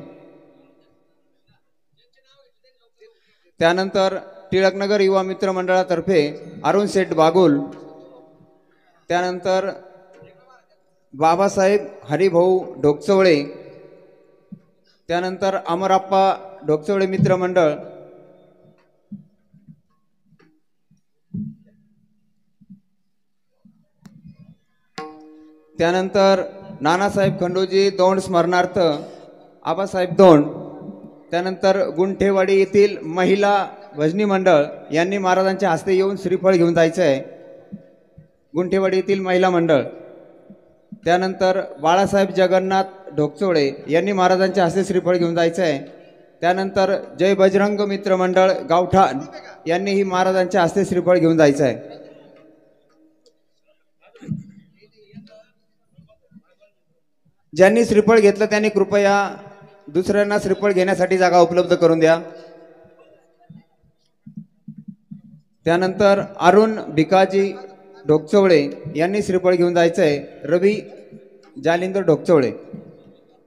त्यानंतर टिळकनगर युवा मित्र मंडळातर्फे अरुण शेठ बागुल, त्यानंतर बाबासाहेब हरिभाऊ ढोकचवळे, त्यानंतर अमराप्पा ढोकचवळे मित्र मंडळ, त्यानंतर नानासाहेब खंडोजी दोंड स्मरणार्थ आबासाहेब दोंड, त्यानंतर गुंठेवाडी येथील महिला भजनी मंडळ यांनी महाराजांच्या हस्ते येऊन श्रीफळ घेऊन जायचं आहे. गुंठेवाडी येथील महिला मंडळ, त्यानंतर बाळासाहेब जगन्नाथ ढोकचोळे यांनी महाराजांच्या हस्ते श्रीफळ घेऊन जायचं आहे. त्यानंतर जय बजरंग मित्र मंडळ गावठाण यांनीही महाराजांच्या हस्ते श्रीफळ घेऊन जायचं आहे. ज्यांनी श्रीफळ घेतलं त्यांनी कृपया दुसऱ्यांना श्रीफळ घेण्यासाठी जागा उपलब्ध करून द्या. त्यानंतर अरुण भिकाजी ढोकचवळे यांनी श्रीफळ घेऊन जायचं आहे. रवी जालिंदर ढोकचवळे,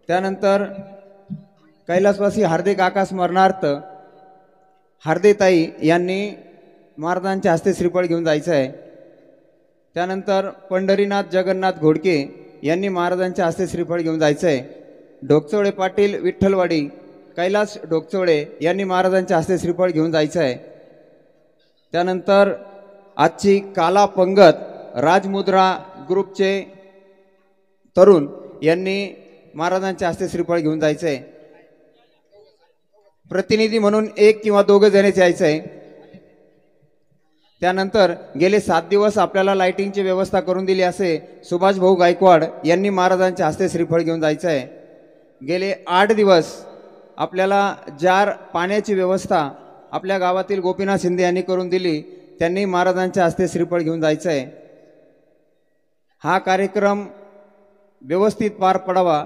त्यानंतर कैलासवासी हार्दिक आकाश स्मरणार्थ हार्देताई यांनी महाराजांच्या हस्ते श्रीफळ घेऊन जायचं आहे. त्यानंतर पंढरीनाथ जगन्नाथ घोडके यांनी महाराजांच्या हस्ते श्रीफळ घेऊन जायचं आहे. ढोकचवळे पाटील विठ्ठलवाडी कैलास ढोकचवळे यांनी महाराजांच्या हस्ते श्रीफळ घेऊन जायचं आहे. त्यानंतर आजची काला पंगत राजमुद्रा ग्रुपचे तरुण यांनी महाराजांच्या हस्ते श्रीफळ घेऊन जायचं आहे. प्रतिनिधी म्हणून 1 किंवा 2 जणच यायचं आहे. त्यानंतर गेले 7 दिवस आपल्याला लाइटिंगची व्यवस्था करून दिली असे सुभाष भाऊ गायकवाड यांनी महाराजांच्या हस्ते श्रीफळ घेऊन जायचं आहे. गेले 8 दिवस आपल्याला जार पाण्याची व्यवस्था आपल्या गावातील गोपीनाथ शिंदे यांनी करून दिली, त्यांनी महाराजांच्या हस्ते श्रीफळ घेऊन जायचं आहे. हा कार्यक्रम व्यवस्थित पार पडावा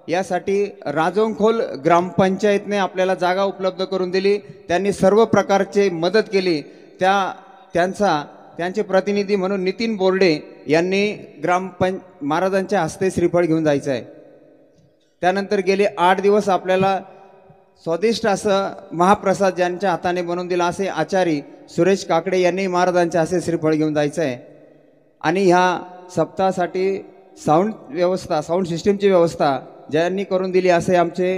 यासाठी राजोंखोल ग्रामपंचायतने आपल्याला जागा उपलब्ध करून दिली. त्यांनी सर्व प्रकारची मदत केली. त्यांचे प्रतिनिधी म्हणून नितीन बोर्डे यांनी महाराजांच्या हस्ते श्रीफळ घेऊन जायचं आहे. त्यानंतर गेले 8 दिवस आपल्याला स्वादिष्ट असं महाप्रसाद ज्यांच्या हाताने बनवून दिला असे आचारी सुरेश काकडे यांनी महाराजांच्या हस्ते श्रीफळ घेऊन जायचं आहे. आणि ह्या सप्ताहासाठी साऊंड सिस्टीमची व्यवस्था ज्यांनी करून दिली असे आमचे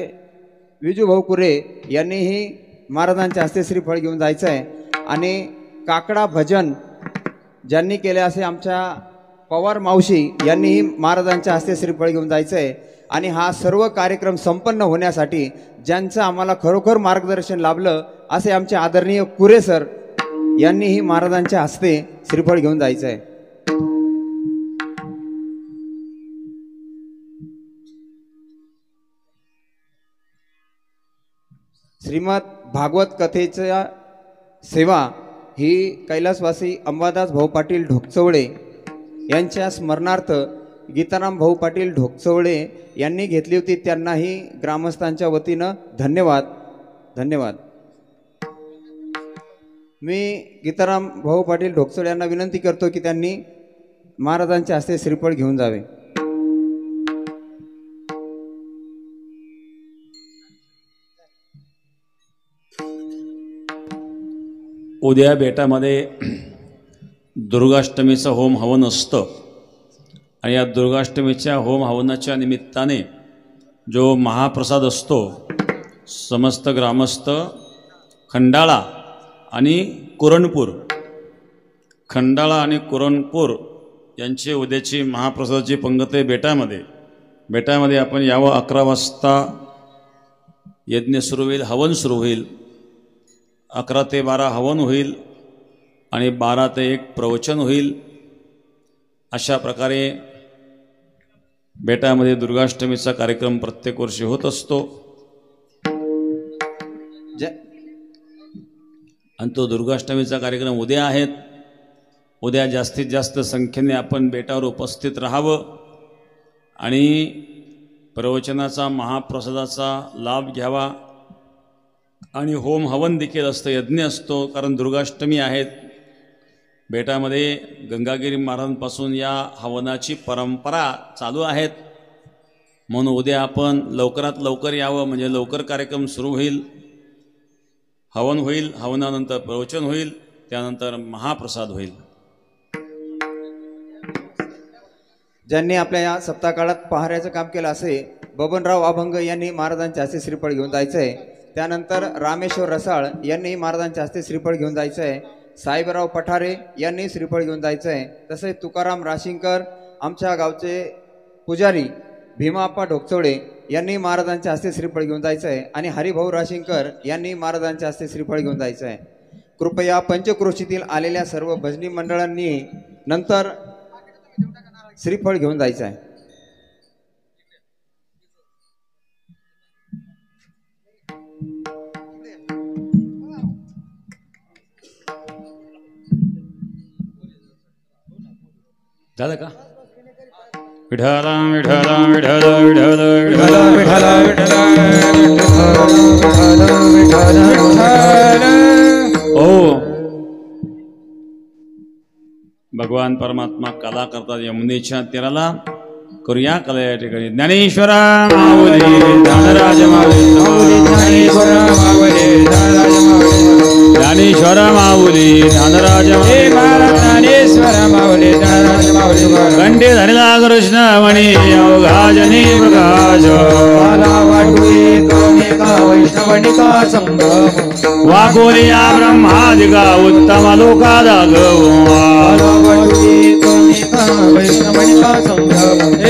विजूभाऊ कुरे यांनीही महाराजांच्या हस्ते श्रीफळ घेऊन जायचं आहे. आणि काकडा भजन ज्यांनी केले असे आमच्या पवार मावशी यांनीही महाराजांच्या हस्ते श्रीफळ घेऊन जायचं आहे. आणि हा सर्व कार्यक्रम संपन्न होण्यासाठी ज्यांचं आम्हाला खरोखर मार्गदर्शन लाभलं असे आमचे आदरणीय कुरे सर यांनीही महाराजांच्या हस्ते श्रीफळ घेऊन जायचं आहे. श्रीमद भागवत कथेच्या सेवा ही कैलासवासी अंबादास भाऊ पाटील ढोकचवळे यांच्या स्मरणार्थ गीताराम भाऊ पाटील ढोकचवळे यांनी घेतली होती. त्यांनाही ग्रामस्थांच्या वतीनं धन्यवाद. मी गीताराम भाऊ पाटील ढोकचवळे यांना विनंती करतो की त्यांनी महाराजांच्या हस्ते श्रीफळ घेऊन जावे. उद्या बेटामध्ये दुर्गाष्टमीचं होम हवन असतं आणि या दुर्गाष्टमीच्या होम हवनाच्या निमित्ताने जो महाप्रसाद असतो समस्त ग्रामस्थ खंडाळा आणि कुरणपूर यांची उद्याची महाप्रसादाची पंगत आहे बेटामध्ये आपण यावं. 11 वाजता यज्ञ सुरू होईल, हवन सुरू होईल 11 ते 12 हवन होईल आणि 12 ते 1 प्रवचन होईल. अशा प्रकारे बेटामध्ये दुर्गाष्टमीचा कार्यक्रम प्रत्येक वर्षी होत असतो आणि तो दुर्गाष्टमीचा कार्यक्रम उद्या आहेत. उद्या जास्तीत जास्त संख्येने आपण बेटावर उपस्थित राहावं आणि प्रवचनाचा महाप्रसादाचा लाभ घ्यावा. आणि होम हवन देखील असतं, यज्ञ असतो, कारण दुर्गाष्टमी आहेत. बेटामध्ये गंगागिरी महाराजांपासून या हवनाची परंपरा चालू आहेत. म्हणून उद्या आपण लवकरात लवकर यावं, म्हणजे लवकर कार्यक्रम सुरू होईल. हवन होईल, हवनानंतर प्रवचन होईल, त्यानंतर महाप्रसाद होईल. ज्यांनी आपल्या या सप्ताहकाळात पहाऱ्याचं काम केलं असे बबनराव अभंग यांनी महाराजांच्या हस्ते श्रीफळ घेऊन जायचं आहे. त्यानंतर रामेश्वर रसाळ यांनी महाराजांच्या हस्ते श्रीफळ घेऊन जायचं आहे. साहेबराव पठारे यांनी श्रीफळ घेऊन जायचं आहे. तसेच तुकाराम राशिंकर, आमच्या गावचे पुजारी भीमाप्पा ढोकचोडे यांनी महाराजांच्या हस्ते श्रीफळ घेऊन जायचं आहे. आणि हरिभाऊ राशिंकर यांनी महाराजांच्या हस्ते श्रीफळ घेऊन जायचं आहे. कृपया पंचक्रोशीतील आलेल्या सर्व भजनी मंडळांनी नंतर श्रीफळ घेऊन जायचं आहे. झालं का? विठ्ठल विठ्ठल विठ्ठल विठ्ठल विठ्ठल विठ्ठल. ओ भगवान परमात्मा कला करतात यमुनेच्या तीराला. करूया कला या ठिकाणी. ज्ञानेश्वर माऊली ज्ञानराज माऊली, ज्ञानेश्वर माऊली ज्ञानराज ज्ञानेश्वर माऊली ज्ञानराज माऊली. कंठी धरला कृष्णमणी अवघाजनी प्रकाश, वाकोलिया ब्रह्मादिका उत्तम लोकादा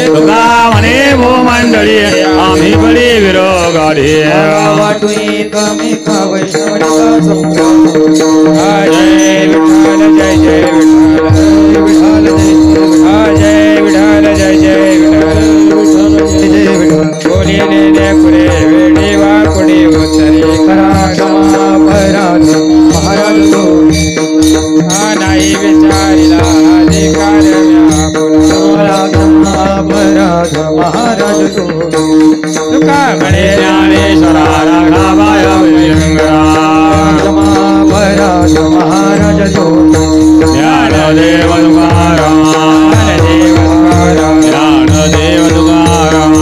तुका म्हणे भो मंडळी आम्ही बळी विरोगाडी. जय विठ्ठल जय जय विठ्ठल जय विठ्ठल जय जय विठ्ठल जय विठ्ठल. बोलिले दे पुरे वेडी वाकुडी उतरी करा क्षमा पराध महाराज तो नाही विचारिला अधिकार व्यापुराध अपराध महाराज तो. तुका म्हणे ज्ञानेश्वरा राघवाय विरंगरा अपराध महाराज तो. ज्ञानदेव तुकाराम ज्ञानदेव तुकाराम ज्ञानदेव तुकाराम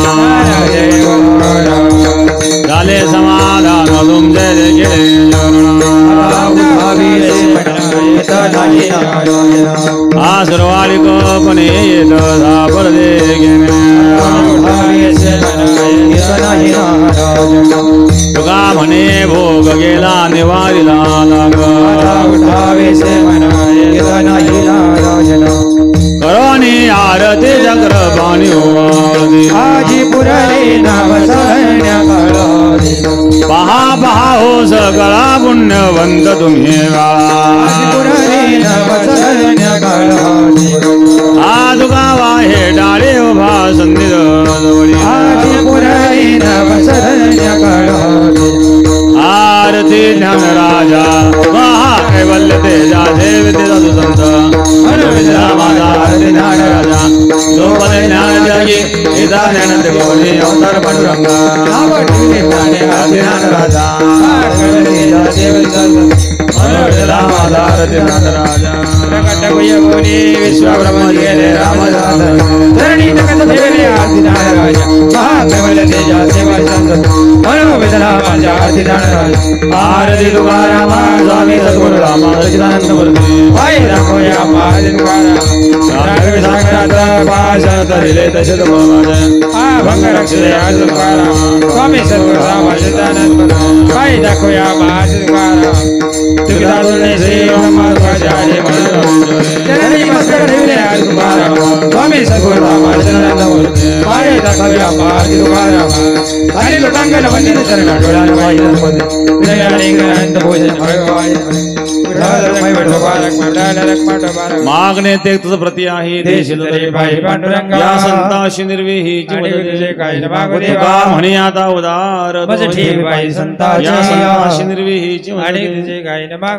झाले समाधान तुमचे देखील. आशीर्वाद कोपणे येत सापर दे तुका म्हणे भोग गेला निवारीला लाग. करोनी आरती चक्र पाणी आजी पुरले नाव पहा पहा हो सगळा पुण्यवंत तुम्ही. आज गावा हे डाळे उभा संधी आरती ज्ञान राजा महा कैवल्य तेजा देव तेजा सुसंत माझा आरती ज्ञान राजा लोपले ज्ञान जगी इदा ज्ञान देवणी अवतार पांडुरंगा आरती ज्ञान राजा माझा आरती ज्ञान राजा. प्रकट भुयभुवनी विश्वब्रह्म गेले रामदास धरणी जगत देवी आरती ज्ञान राजा महाकैवल्य तेजा सेवा संत मनोवेदना माझ्या आरती ज्ञान राजा. आरती तुकाराम स्वामी सद्गुरु रामा सच्चिदानंद मूर्ती वाय रामोया आरती तुकाराम सागरात पाश तरिले तसे भगवान भंग रक्षले आरती तुकाराम स्वामी सद्गुरु रामानंद पाय दाखवया महाराज तुकाराम तुकाराम सेवा मार्गाचार्य जननी मस्तक ठेवले आज तुकाराम स्वामी सद्गुरु रामानंद पाय दाखवया महाराज तुकाराम खाली लोटांगण वंदित चरण डोळ्याला वाहिलं मध्ये विनयाने ग्रंथ भोजन भगवान मागणे ते तुझ प्रति आहे देशील या संताशी निर्वेही म्हणे आता उदार या संताशी निर्वेही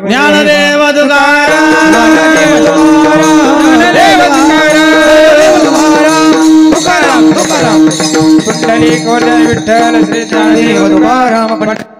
ज्ञानदेव तुकाराम पुंडलिक विठ्ठल श्री ज्ञानदेव तुकाराम